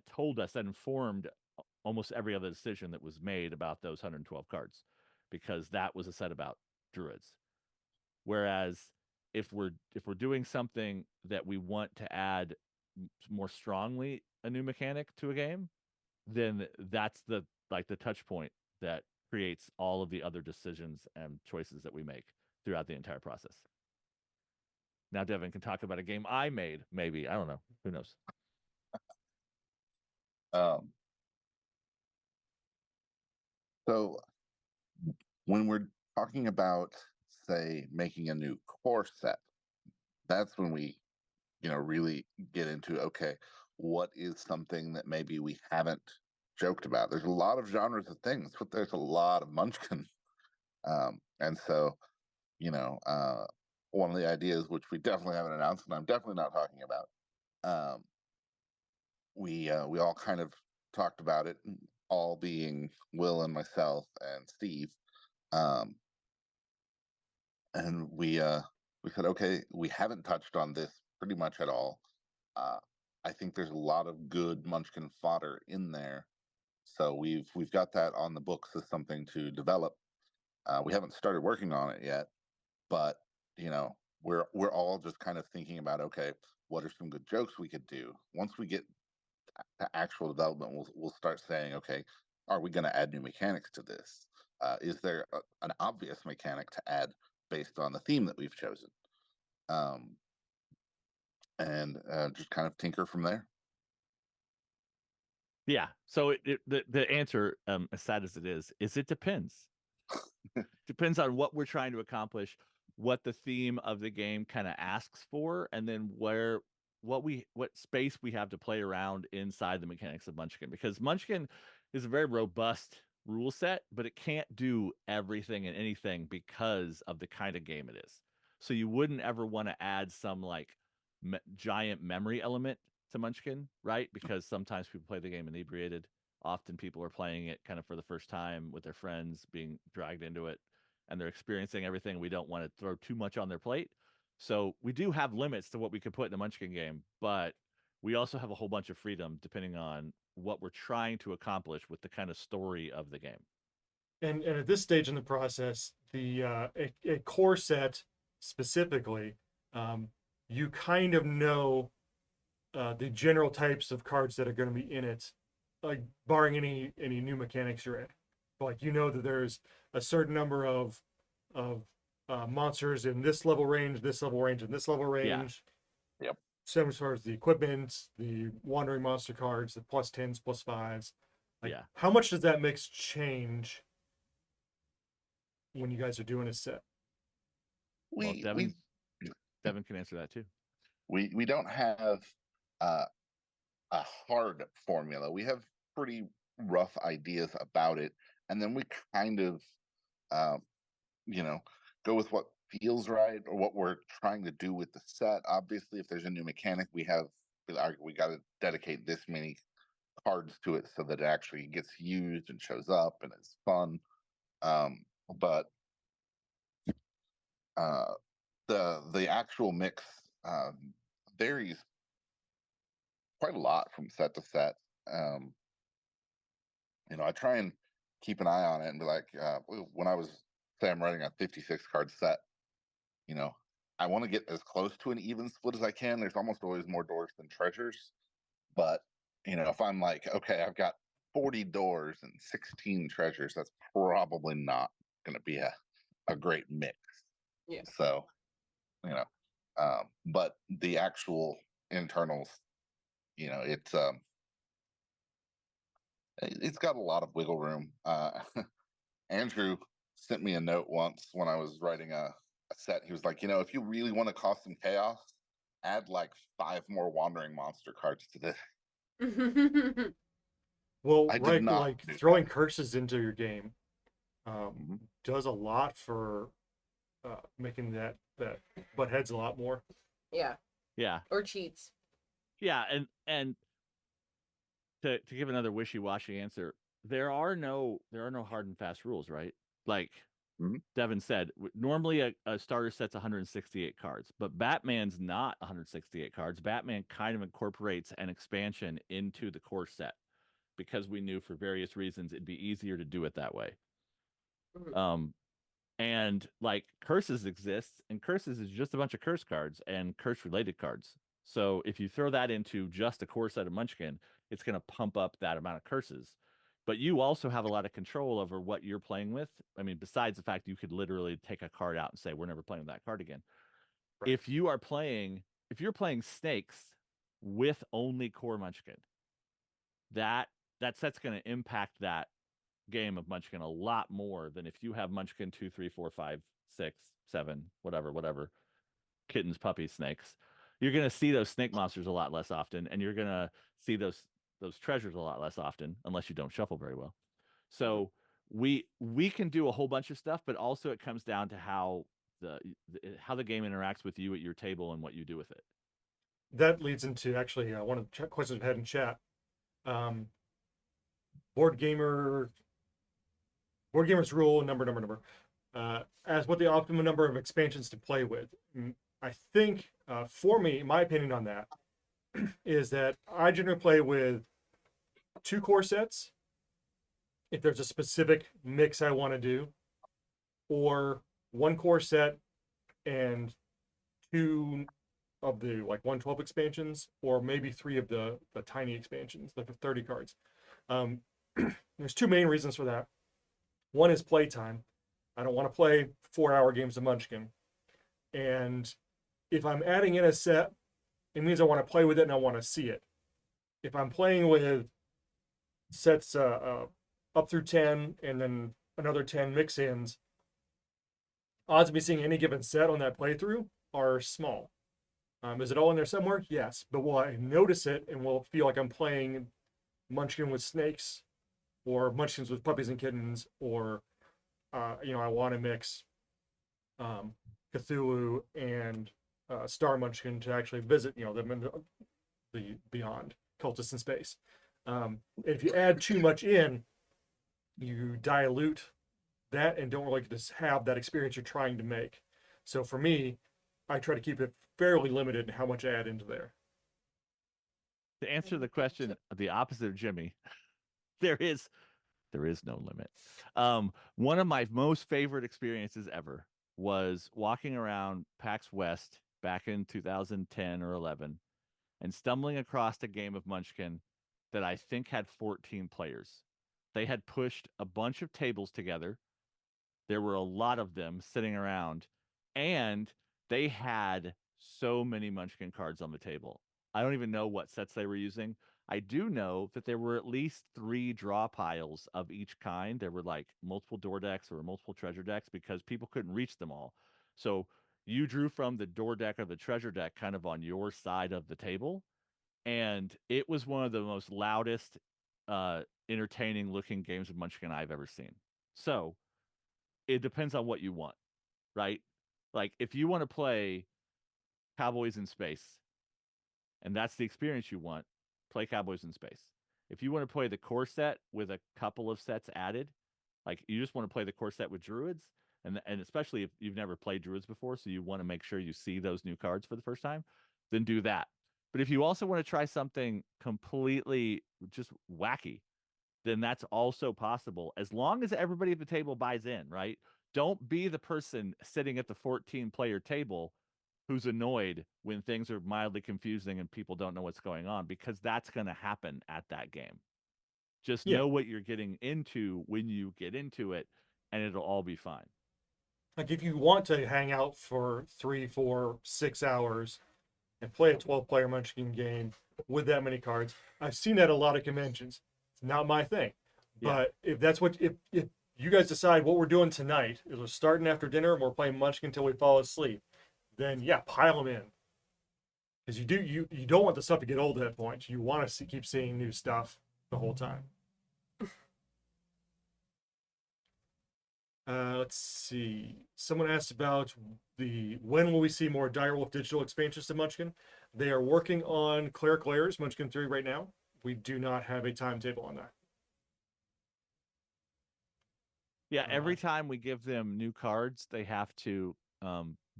told us, that informed almost every other decision that was made about those 112 cards, because that was a set about druids. Whereas if we're doing something that we want to add more strongly a new mechanic to a game, then that's the touch point that creates all of the other decisions and choices that we make throughout the entire process. Now Devin can talk about a game I made, maybe. I don't know. Who knows? So when we're talking about, say, making a new core set, that's when we, really get into, okay, what is something that maybe we haven't joked about? There's a lot of genres of things, but there's a lot of Munchkin. And so, you know, uh, one of the ideas, which we definitely haven't announced, and I'm definitely not talking about, um, we all kind of talked about it, all being Will and myself and Steve, um, and we said, okay, we haven't touched on this pretty much at all. Uh, I think there's a lot of good Munchkin fodder in there, so we've got that on the books as something to develop. We haven't started working on it yet, but we're all just kind of thinking about, okay, what are some good jokes we could do once we get to actual development. We'll start saying, okay, are we going to add new mechanics to this? Is there an obvious mechanic to add based on the theme that we've chosen? Um, and just kind of tinker from there. Yeah. So the answer, as sad as it is it depends. Depends on what we're trying to accomplish, what the theme of the game kind of asks for, and then what space we have to play around inside the mechanics of Munchkin. Because Munchkin is a very robust rule set, but it can't do everything and anything because of the kind of game it is. So you wouldn't ever want to add some like giant memory element to Munchkin, right? Because sometimes people play the game inebriated. Often people are playing it kind of for the first time with their friends, being dragged into it, and they're experiencing everything. We don't want to throw too much on their plate. So we do have limits to what we could put in a Munchkin game, but we also have a whole bunch of freedom depending on what we're trying to accomplish with the kind of story of the game. And at this stage in the process, the a core set specifically, you kind of know the general types of cards that are going to be in it, like barring any new mechanics you're in. Like you know that there's a certain number of monsters in this level range, this level range, and this level range. Yeah. Yep. Same as far as the equipment, the wandering monster cards, the +10s, +5s. Like, Yeah. how much does that mix change when you guys are doing a set? Well, We Devin can answer that too. we don't have uh, a hard formula. We have pretty rough ideas about it, and then we kind of, um, go with what feels right or what we're trying to do with the set. Obviously, if there's a new mechanic, we got to dedicate this many cards to it so that it actually gets used and shows up and it's fun. But uh, the actual mix varies quite a lot from set to set. Um, I try and keep an eye on it and be like, when I was say I'm running a 56 card set, you know, I want to get as close to an even split as I can. There's almost always more doors than treasures, but if I'm like, okay, I've got 40 doors and 16 treasures, that's probably not going to be a great mix. Yeah. So, but the actual internals, it's got a lot of wiggle room. Andrew sent me a note once when I was writing a set. He was like, if you really want to cause some chaos, add like 5 more wandering monster cards to this. Well, I did right, not like do that. throwing curses into your game Mhm. does a lot for making that butt heads a lot more. Yeah. Yeah. Or cheats. Yeah, and to give another wishy-washy answer, there are no hard and fast rules, right? Like Mhm. Devin said, normally a starter set's 168 cards, but Batman's not 168 cards. Batman kind of incorporates an expansion into the core set because we knew for various reasons it'd be easier to do it that way. Mhm. And like curses exists, and curses is just a bunch of curse cards and curse related cards. So if you throw that into just a core set of Munchkin, it's going to pump up that amount of curses. But you also have a lot of control over what you're playing with. I mean, besides the fact you could literally take a card out and say, we're never playing with that card again. Right. If you're playing snakes with only core Munchkin, that set's going to impact that game of Munchkin a lot more than if you have Munchkin 2, 3, 4, 5, 6, 7, whatever. kittens, puppies, snakes, you're going to see those snake monsters a lot less often, and you're going to see those treasures a lot less often, unless you don't shuffle very well. So we can do a whole bunch of stuff, but also it comes down to how the game interacts with you at your table and what you do with it. That leads into actually one of the questions we've had in chat. Board gamers rule number. As what the optimum number of expansions to play with. I think for me, my opinion on that is that I generally play with 2 core sets if there's a specific mix I want to do, or 1 core set and 2 of the like 112 expansions, or maybe 3 of the tiny expansions, the 30 cards. There's 2 main reasons for that. One is playtime. I don't want to play 4-hour games of Munchkin. And if I'm adding in a set, it means I want to play with it and I want to see it. If I'm playing with sets up through 10 and then another 10 mix-ins, odds of me seeing any given set on that playthrough are small. Is it all in there somewhere? Yes. But will I notice it and will feel like I'm playing Munchkin with snakes, or Munchkins with puppies and kittens, or I want to mix Cthulhu and Star Munchkin to actually visit them in the beyond cultists in space. If you add too much in, you dilute that and don't really just have that experience you're trying to make. So for me, I try to keep it fairly limited in how much I add into there. To answer the question, the opposite of Jimmy, there is no limit. One of my most favorite experiences ever was walking around PAX West back in 2010 or 11 and stumbling across a game of Munchkin that I think had 14 players. They had pushed a bunch of tables together. There were a lot of them sitting around, and they had so many Munchkin cards on the table. I don't even know what sets they were using. I do know that there were at least 3 draw piles of each kind. There were like multiple door decks or multiple treasure decks because people couldn't reach them all. So you drew from the door deck or the treasure deck kind of on your side of the table. And it was one of the most loudest, entertaining looking games of Munchkin I've ever seen. So it depends on what you want, right? Like if you want to play Cowboys in Space, and that's the experience you want, play Cowboys in Space. If you want to play the core set with a couple of sets added, like you just want to play the core set with Druids, and especially if you've never played Druids before, so you want to make sure you see those new cards for the first time, then do that. But if you also want to try something completely just wacky, then that's also possible, as long as everybody at the table buys in, right? Don't be the person sitting at the 14-player table who's annoyed when things are mildly confusing and people don't know what's going on, because that's going to happen at that game. Just know what you're getting into when you get into it, and it'll all be fine. Like if you want to hang out for 3, 4, 6 hours and play a 12-player Munchkin game with that many cards, I've seen that at a lot of conventions. It's not my thing. But if that's what, if you guys decide what we're doing tonight is we're starting after dinner and we're playing Munchkin until we fall asleep, then pile them in. Because you don't want the stuff to get old at that point. You want to keep seeing new stuff the whole time. Let's see. Someone asked about when will we see more Direwolf digital expansions to Munchkin? They are working on Cleric Lairs, Munchkin 3 right now. We do not have a timetable on that. Yeah, every time we give them new cards, they have to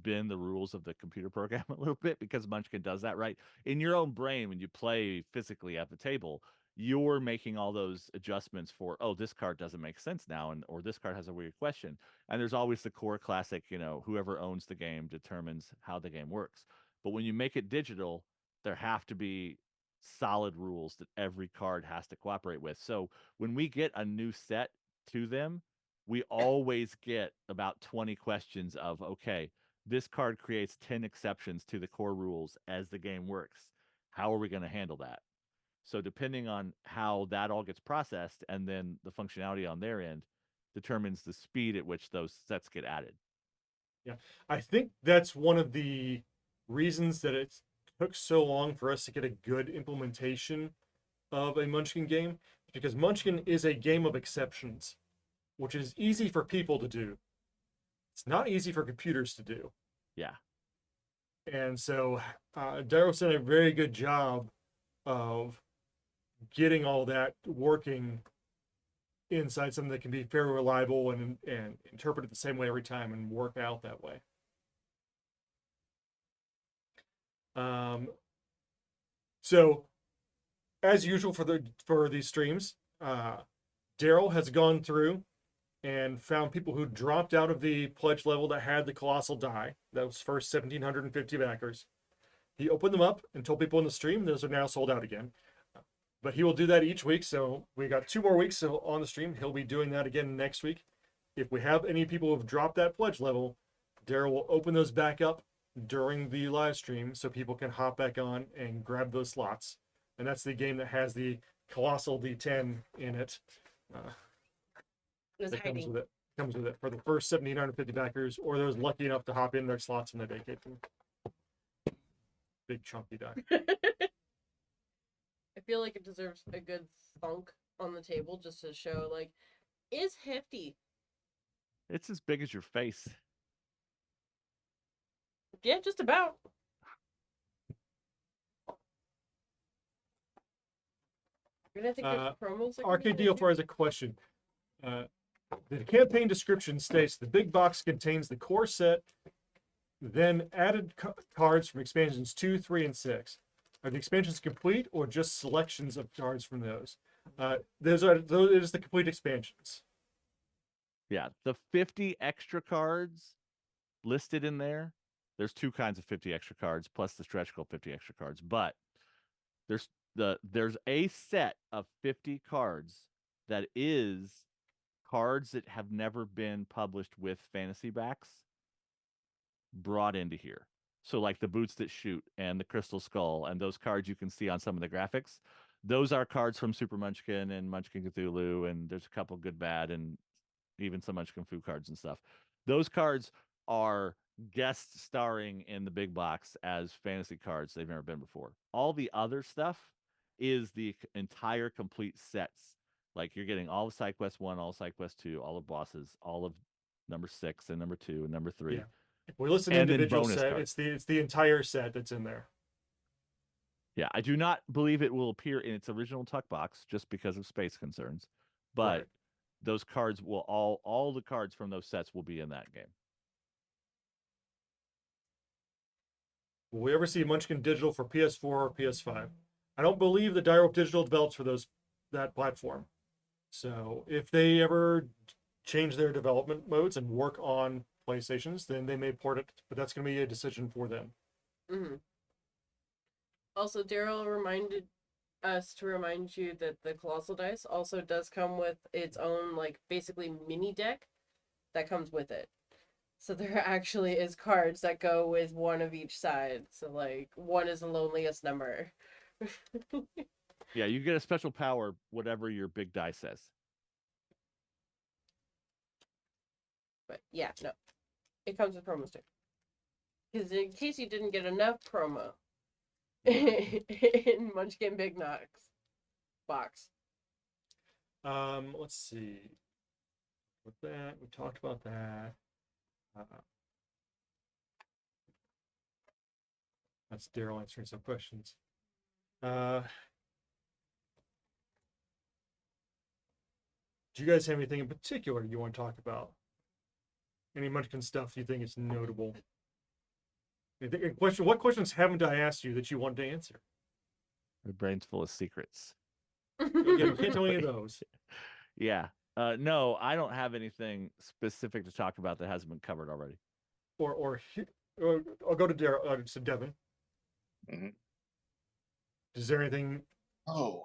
bend the rules of the computer program a little bit, because Munchkin does that, right? In your own brain, when you play physically at the table, you're making all those adjustments for, oh, this card doesn't make sense now, or this card has a weird question. And there's always the core classic, whoever owns the game determines how the game works. But when you make it digital, there have to be solid rules that every card has to cooperate with. So when we get a new set to them, we always get about 20 questions of, okay, this card creates 10 exceptions to the core rules as the game works. How are we going to handle that? So depending on how that all gets processed, and then the functionality on their end determines the speed at which those sets get added. Yeah, I think that's one of the reasons that it took so long for us to get a good implementation of a Munchkin game is because Munchkin is a game of exceptions, which is easy for people to do. It's not easy for computers to do. Yeah. And so Daryl's done a very good job of getting all that working inside something that can be fairly reliable and interpreted the same way every time and work out that way. So as usual for these streams, Daryl has gone through and found people who dropped out of the pledge level that had the colossal die. That was first 1,750 backers. He opened them up and told people in the stream those are now sold out again. But he will do that each week. So we got 2 more weeks on the stream. He'll be doing that again next week. If we have any people who have dropped that pledge level, Daryl will open those back up during the live stream so people can hop back on and grab those slots. And that's the game that has the colossal D10 in it. It's That comes hiding. with it for the first 1,750 backers or those lucky enough to hop in their slots when they vacate them. Big chunky die. I feel like it deserves a good thunk on the table just to show, like, it's hefty. It's as big as your face. Yeah, just about. And I think there's promos. Arcade Deal has a question. The campaign description states the big box contains the core set, then added cards from expansions 2, 3, and 6. Are the expansions complete or just selections of cards from those? Those is the complete expansions. Yeah, the 50 extra cards listed in there. There's 2 kinds of 50 extra cards plus the stretch goal 50 extra cards, but there's a set of 50 cards that is cards that have never been published with fantasy backs brought into here. So like the Boots That Shoot and the Crystal Skull and those cards you can see on some of the graphics, those are cards from Super Munchkin and Munchkin Cthulhu, and there's a couple Good Bad and even some Munchkin Fu cards and stuff. Those cards are guest starring in the big box as fantasy cards they've never been before. All the other stuff is the entire complete sets. Like you're getting all of Side Quest 1, all of Side Quest 2, all of bosses, all of number 6 and number 2 and number 3. Yeah. If we listen to And then individual bonus set, cards. it's the entire set that's in there. Yeah, I do not believe it will appear in its original tuck box just because of space concerns. But Right. those cards will all the cards from those sets will be in that game. Will we ever see Munchkin Digital for PS4 or PS5? I don't believe that Direwolf Digital develops for that platform. So if they ever change their development modes and work on PlayStations, then they may port it, but that's going to be a decision for them. Mm-hmm. Also, Daryl reminded us to remind you that the Colossal Dice also does come with its own, like, basically mini deck that comes with it. So there actually is cards that go with one of each side. So, like, one is the loneliest number. Yeah, you get a special power, whatever your big die says. But yeah, no. It comes with promos too. Because in case you didn't get enough promo in Munchkin Big Box. Let's see. With that, we talked about that. That's Daryl answering some questions. Do you guys have anything in particular you want to talk about? Any Munchkin stuff you think is notable? What questions haven't I asked you that you want to answer? My brain's full of secrets. You can't tell any of those. Yeah. No, I don't have anything specific to talk about that hasn't been covered already. Or I'll go to to Devin. Mhm. Is there anything Oh.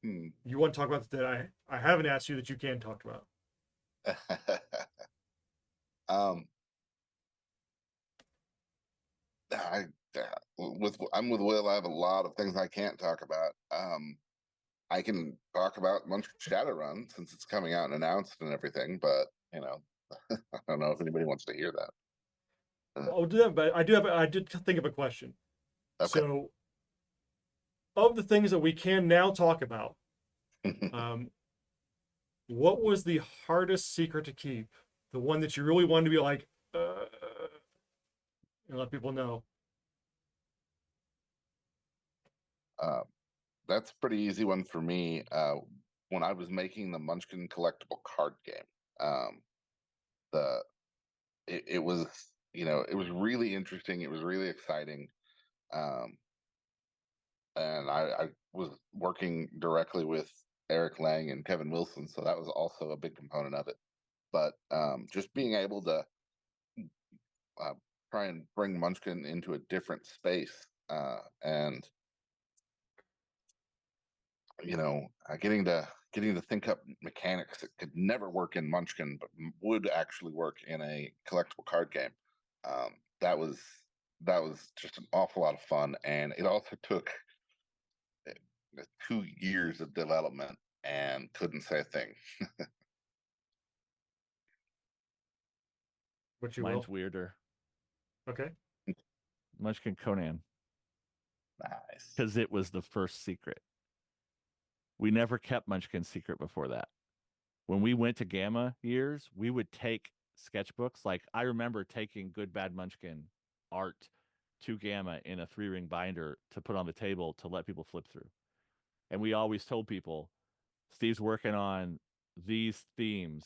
you want to talk about that I haven't asked you that you can talk about? I'm with Will. I have a lot of things I can't talk about. I can talk about Munchkin Shadowrun since it's coming out and announced and everything, but I don't know if anybody wants to hear that. I'll do that, but I did think of a question. Okay. So, of the things that we can now talk about, what was the hardest secret to keep? The one that you really wanted to be like, and let people know. That's a pretty easy one for me. When I was making the Munchkin collectible card game, the it was it was really interesting. It was really exciting, um, and I was working directly with Eric Lang and Kevin Wilson, so that was also a big component of it. But just being able to uh, try and bring Munchkin into a different space, and getting to think up mechanics that could never work in Munchkin, but would actually work in a collectible card game. Um, that was just an awful lot of fun, and it also took 2 years of development, and couldn't say a thing. What you Mine's will. weirder. Okay. Munchkin Conan, Nice. because it was the first secret. We never kept Munchkin's secret before that. When we went to Gamma years, we would take sketchbooks. Like I remember taking Good Bad Munchkin art to Gamma in a 3-ring binder to put on the table to let people flip through. And we always told people, Steve's working on these themes,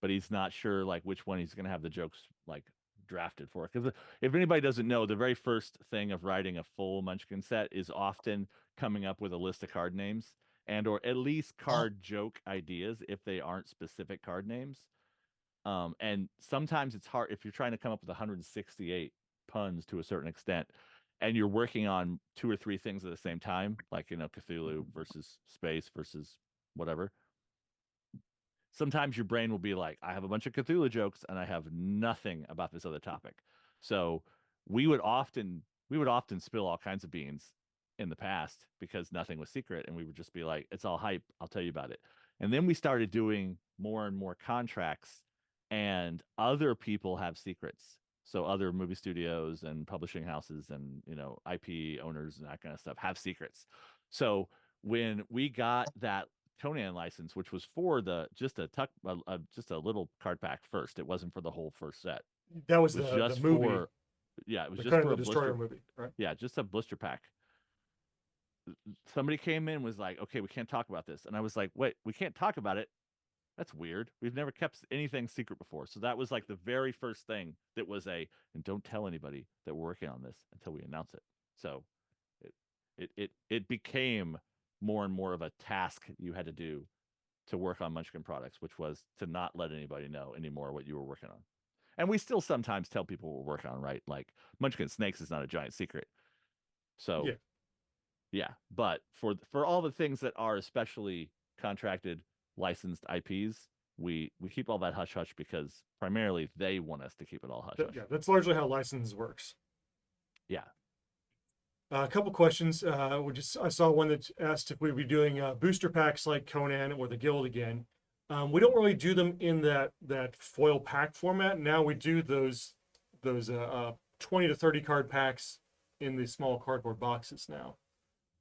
but he's not sure like which one he's going to have the jokes like drafted for. Because if anybody doesn't know, the very first thing of writing a full Munchkin set is often coming up with a list of card names and or at least card joke ideas if they aren't specific card names. And sometimes it's hard if you're trying to come up with 168 puns to a certain extent and you're working on 2 or 3 things at the same time, like Cthulhu versus space versus whatever. Sometimes your brain will be like, I have a bunch of Cthulhu jokes and I have nothing about this other topic. So we would often spill all kinds of beans in the past because nothing was secret, and we would just be like, it's all hype, I'll tell you about it. And then we started doing more and more contracts, and other people have secrets. So other movie studios and publishing houses and IP owners and that kind of stuff have secrets. So when we got that Conan license, which was for just a little card pack first, it wasn't for the whole first set. That was It was the just movie. for it was the just Conan for the a Destroyer blister. movie, right? Yeah, just a blister pack. Somebody came in and was like, okay, we can't talk about this. And I was like, wait, we can't talk about it? That's weird. We've never kept anything secret before. So that was like the very first thing that was and don't tell anybody that we're working on this until we announce it. So it became more and more of a task you had to do to work on Munchkin products, which was to not let anybody know anymore what you were working on. And we still sometimes tell people what we're working on, right? Like Munchkin Snakes is not a giant secret. So yeah, but for all the things that are especially contracted, licensed IPs, we keep all that hush hush because primarily they want us to keep it all hush hush. Yeah, that's largely how license works. Yeah. A couple questions. I saw one that asked if we'd be doing booster packs like Conan or the Guild again. We don't really do them in that foil pack format. Now we do those 20 to 30 card packs in the small cardboard boxes now.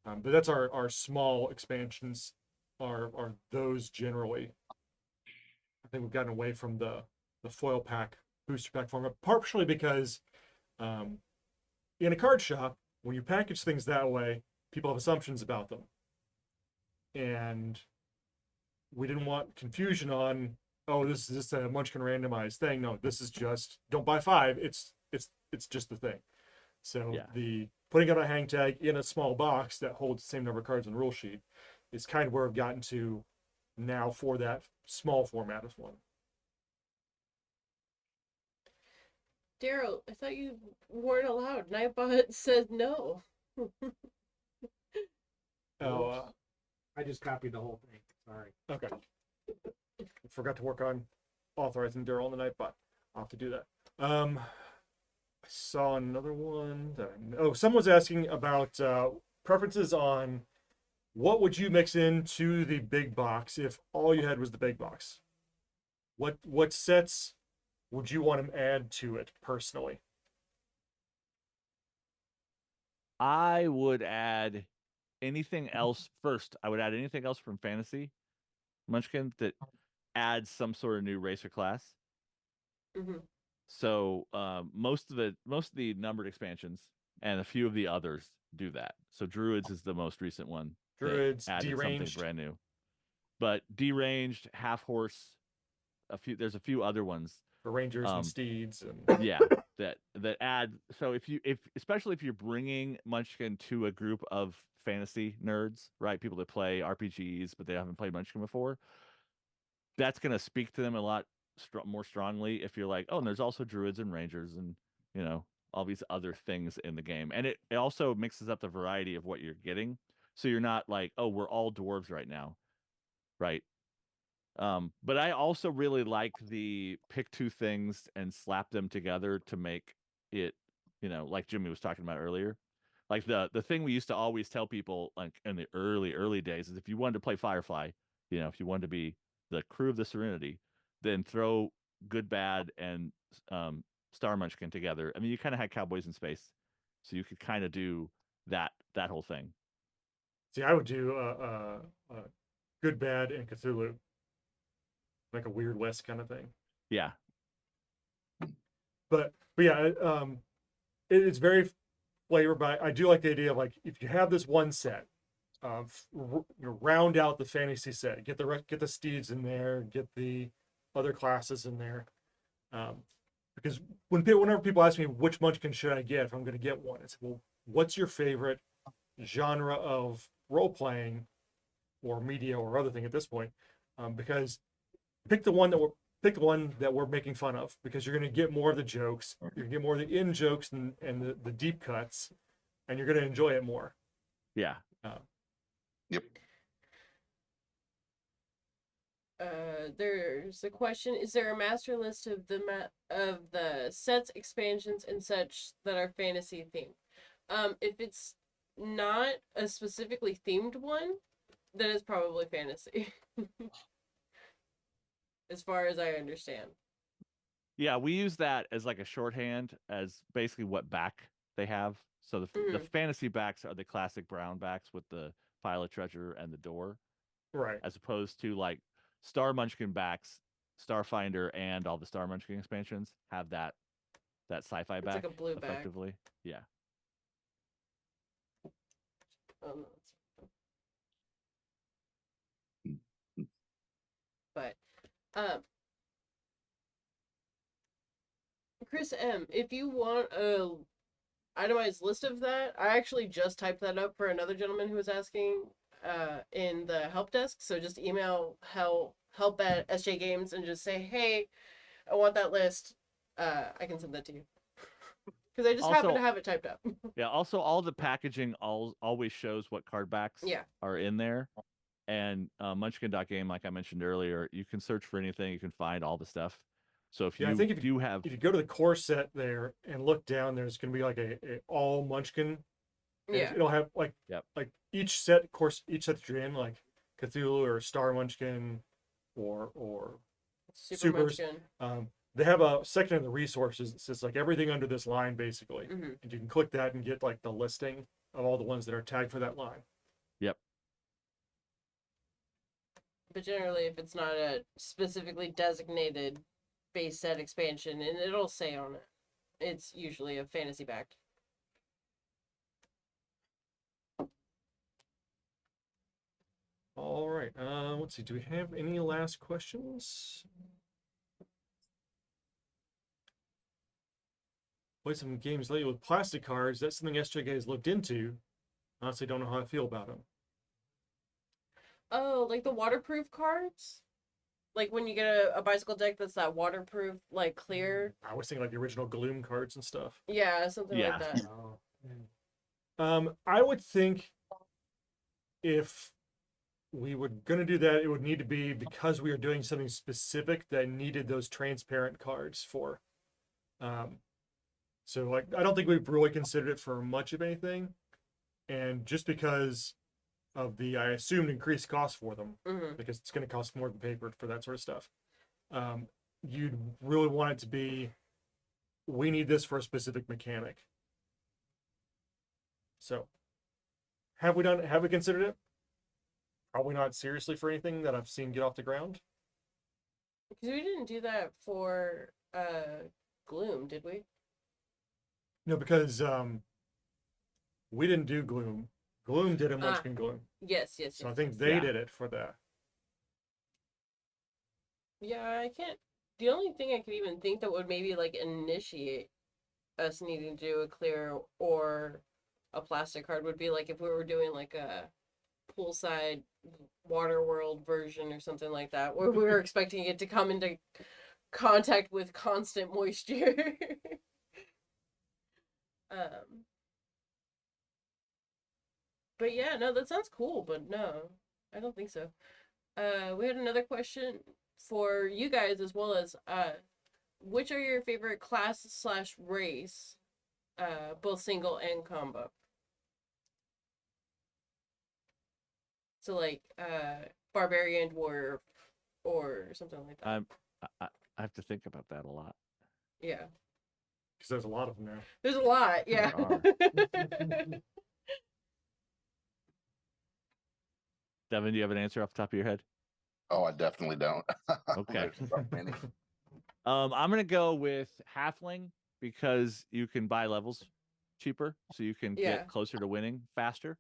But that's our small expansions are those generally. I think we've gotten away from the foil pack booster pack format, partially because in a card shop, when you package things that way, people have assumptions about them. And we didn't want confusion on, oh, this is just a Munchkin randomized thing. No, this is just, don't buy 5. It's just the thing. So the putting out a hang tag in a small box that holds the same number of cards on the rule sheet is kind of where I've gotten to now for that small format of one. Daryl, I thought you weren't allowed. Nightbot said no. I just copied the whole thing. Sorry. Okay. I forgot to work on authorizing Daryl on the Nightbot. I'll have to do that. I saw another one. Someone's asking about preferences on what would you mix into the big box if all you had was the big box? What sets would you want to add to it personally? I would add anything else first. I would add anything else from Fantasy Munchkin that adds some sort of new race or class. Hmm. So most of the numbered expansions and a few of the others do that. So Druids is the most recent one Druids, that added something deranged. brand new. But deranged, half horse, there's a few other ones. For rangers Um, and steeds and Yeah, that add. So if especially if you're bringing Munchkin to a group of fantasy nerds, right? People that play RPGs but they haven't played Munchkin before, that's gonna speak to them a lot more strongly. If you're like, oh, and there's also druids and rangers and all these other things in the game, and it also mixes up the variety of what you're getting. So you're not like, oh, we're all dwarves right now, right? But I also really like the pick two things and slap them together to make it, like Jimmy was talking about earlier. Like the thing we used to always tell people like in the early days is if you wanted to play Firefly, if you wanted to be the crew of the Serenity, then throw Good Bad and Star Munchkin together. I mean, you kind of had Cowboys in Space, so you could kind of do that whole thing. see, I would do Good, Bad, and Cthulhu, like a Weird West kind of thing. Yeah, But yeah, it's very flavor. But I do like the idea of like if you have this one set, round out the fantasy set, get the steeds in there, get the other classes in there. Because whenever people ask me which Munchkin should I get if I'm going to get one, it's well, what's your favorite genre of role playing or media or other thing at this point? Because pick the one that we're making fun of because you're going to get more of the jokes, you're going to get more of the in jokes and the deep cuts, and you're going to enjoy it more. yeah. Yep. There's a question: is there a master list of the sets, expansions, and such that are fantasy themed? If it's not a specifically themed one, then it's probably fantasy. As far as I understand. Yeah, we use that as like a shorthand as basically what back they have. So the fantasy backs are the classic brown backs with the pile of treasure and the door, Right. as opposed to like Star Munchkin backs, Starfinder and all the Star Munchkin expansions have that sci-fi It's back like a blue back. effectively. Yeah. No, but Chris M, if you want a itemized list of that, I actually just typed that up for another gentleman who was asking in the help desk. So just email help at SJGames and just say, hey, I want that list. I can send that to you. Because I just happen to have it typed up. Yeah, also all the packaging always shows what card backs are in there. And Munchkin.game, like I mentioned earlier, you can search for anything, you can find all the stuff. So if if you go to the core set there and look down, there's going to be like a all Munchkin. Yeah. It'll have like each set that you're in, like Cthulhu or Star Munchkin or Supers. Munchkin. They have a section of the resources that says like everything under this line basically, and you can click that and get like the listing of all the ones that are tagged for that line. Yep. But generally, if it's not a specifically designated base set expansion, and it'll say on it, it's usually a fantasy backed. All right. Let's see. Do we have any last questions? Play some games lately with plastic cards. That's something SJG has looked into. Honestly, don't know how I feel about them. Oh, like the waterproof cards? Like when you get a bicycle deck that's that waterproof, like clear. I was thinking like the original Gloom cards and stuff. Yeah, something like that. I would think if we were going to do that, it would need to be because we are doing something specific that needed those transparent cards for. So like, I don't think we've really considered it for much of anything. And just because of the, I assumed, increased cost for them, because it's going to cost more than paper for that sort of stuff. You'd really want it to be, we need this for a specific mechanic. So, have we considered it? Probably not seriously for anything that I've seen get off the ground. Because we didn't do that for Gloom, did we? No, because we didn't do Gloom. Gloom did a Munchkin Gloom. Yes. So I think they did it for that. Yeah, I can't. The only thing I could even think that would maybe like initiate us needing to do a clear or a plastic card would be like if we were doing like a poolside water world version or something like that, where we were expecting it to come into contact with constant moisture. But yeah, no, that sounds cool, but no, I don't think so. We had another question for you guys as well as which are your favorite class/race, both single and combo? So like barbarian, dwarf, or something like that. I have to think about that a lot. Yeah, Because there's a lot of them now. there's a lot. Yeah. Devin, do you have an answer off the top of your head? Oh, I definitely don't. Okay. There's so many. I'm gonna go with halfling because you can buy levels cheaper, so you can Yeah. get closer to winning faster.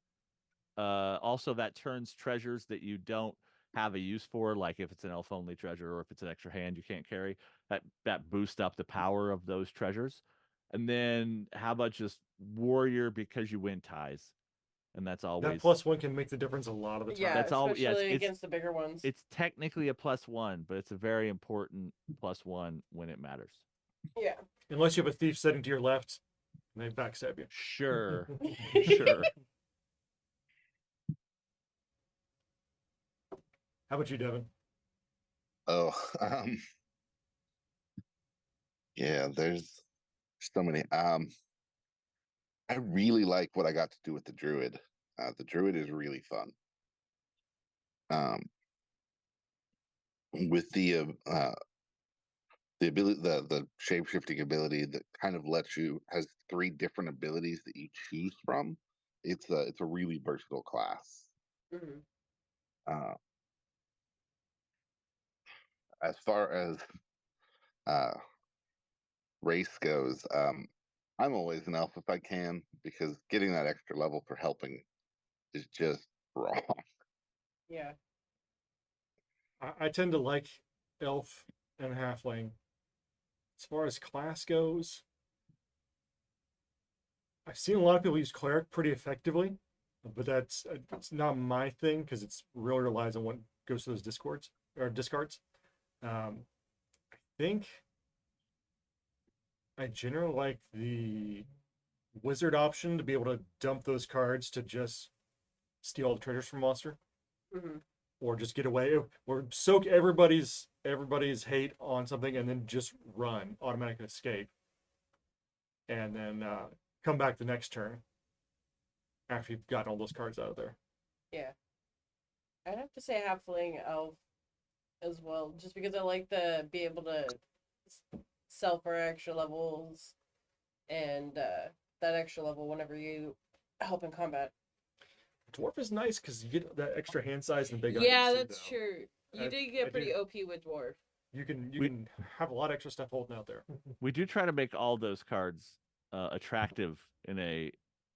Also, that turns treasures that you don't have a use for, like if it's an elf only treasure or if it's an extra hand you can't carry, that boosts up the power of those treasures. And then how about just warrior because you win ties, and that's always That +1 can make the difference a lot of the time. Yeah, That's all- especially yes, it's- against the bigger ones. it's technically a +1, but it's a very important +1 when it matters. Yeah. Unless you have a thief sitting to your left, and they backstab you. Sure, sure. How about you, Devin? Oh, yeah, there's so many. I really like what I got to do with the druid. The druid is really fun. With the ability, the shape shifting ability that kind of lets you has 3 different abilities that you choose from. It's a really versatile class. Mhm. As far as race goes, I'm always an elf if I can, because getting that extra level for helping is just wrong. Yeah. I tend to like elf and halfling. As far as class goes, I've seen a lot of people use cleric pretty effectively, but that's it's not my thing because it's really relies on what goes to those discards. I think I generally like the wizard option to be able to dump those cards to just steal all the treasures from monster, Hmm. or just get away, or soak everybody's hate on something and then just run, automatic escape, and then come back the next turn after you've gotten all those cards out of there. Yeah. I'd have to say halfling elf as well, just because I like the be able to sell for extra levels and that extra level whenever you help in combat. Dwarf is nice because you get that extra hand size and big Yeah, items, too, that's though. true. You I- did I get pretty do. OP with dwarf. You can We- can have a lot of extra stuff holding out there. We do try to make all those cards attractive in a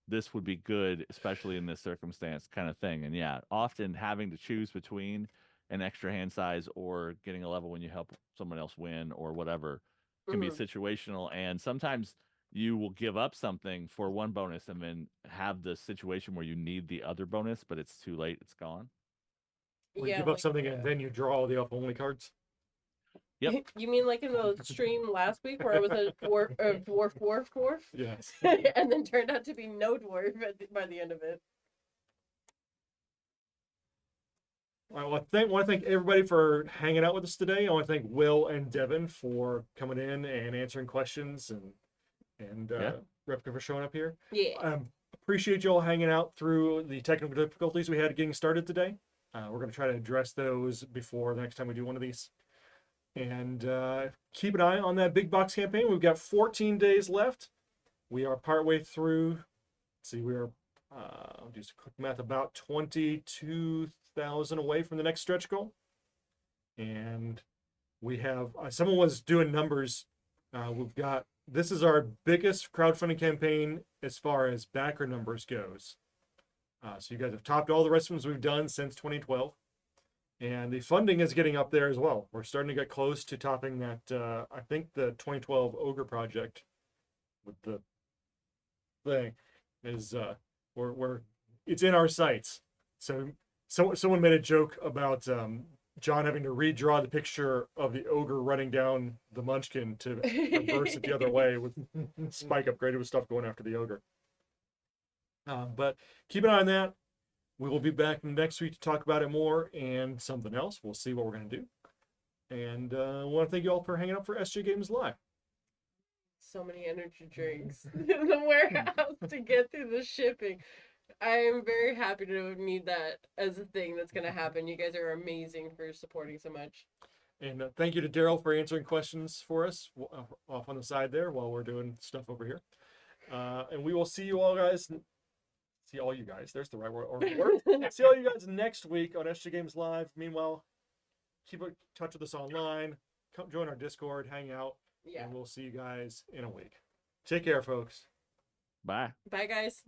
this would be good, especially in this circumstance kind of thing. And yeah, often having to choose between an extra hand size or getting a level when you help someone else win or whatever can be Mhm. situational. And sometimes you will give up something for one bonus and then have the situation where you need the other bonus, but it's too late, it's gone. Or you Yeah, give up like, something and then you draw all the elf-only cards. Yep. You mean like in the stream last week where I was a dwarf, Yes. and then turned out to be no dwarf by the end of it. I want to thank everybody for hanging out with us today. I want to thank Will and Devin for coming in and answering questions, and Yeah. Repka for showing up here. Yeah. Appreciate you all hanging out through the technical difficulties we had getting started today. We're going to try to address those before the next time we do one of these. And keep an eye on that big box campaign. We've got 14 days left. We are partway through. Let's see, we are I'll do some quick math, about 22,000 away from the next stretch goal. And we have, someone was doing numbers. This is our biggest crowdfunding campaign as far as backer numbers goes. So you guys have topped all the rest of them we've done since 2012. And the funding is getting up there as well. We're starting to get close to topping that. I think the 2012 Ogre project with the thing is it's in our sights. So someone made a joke about John having to redraw the picture of the ogre running down the Munchkin to reverse it the other way with Spike upgraded with stuff going after the ogre. But keep an eye on that. We will be back next week to talk about it more and something else. We'll see what we're going to do. And I want to thank you all for hanging out for SJGames Live. So many energy drinks in the warehouse to get through the shipping. I am very happy to need that as a thing that's going to happen. You guys are amazing for supporting so much. And thank you to Daryl for answering questions for us off on the side there while we're doing stuff over here. And we will see you all guys. See all you guys. There's the right word. See all you guys next week on SJGames Live. Meanwhile, keep in touch with us online. Come join our Discord, hang out, Yeah. and we'll see you guys in a week. Take care, folks. Bye. Bye, guys.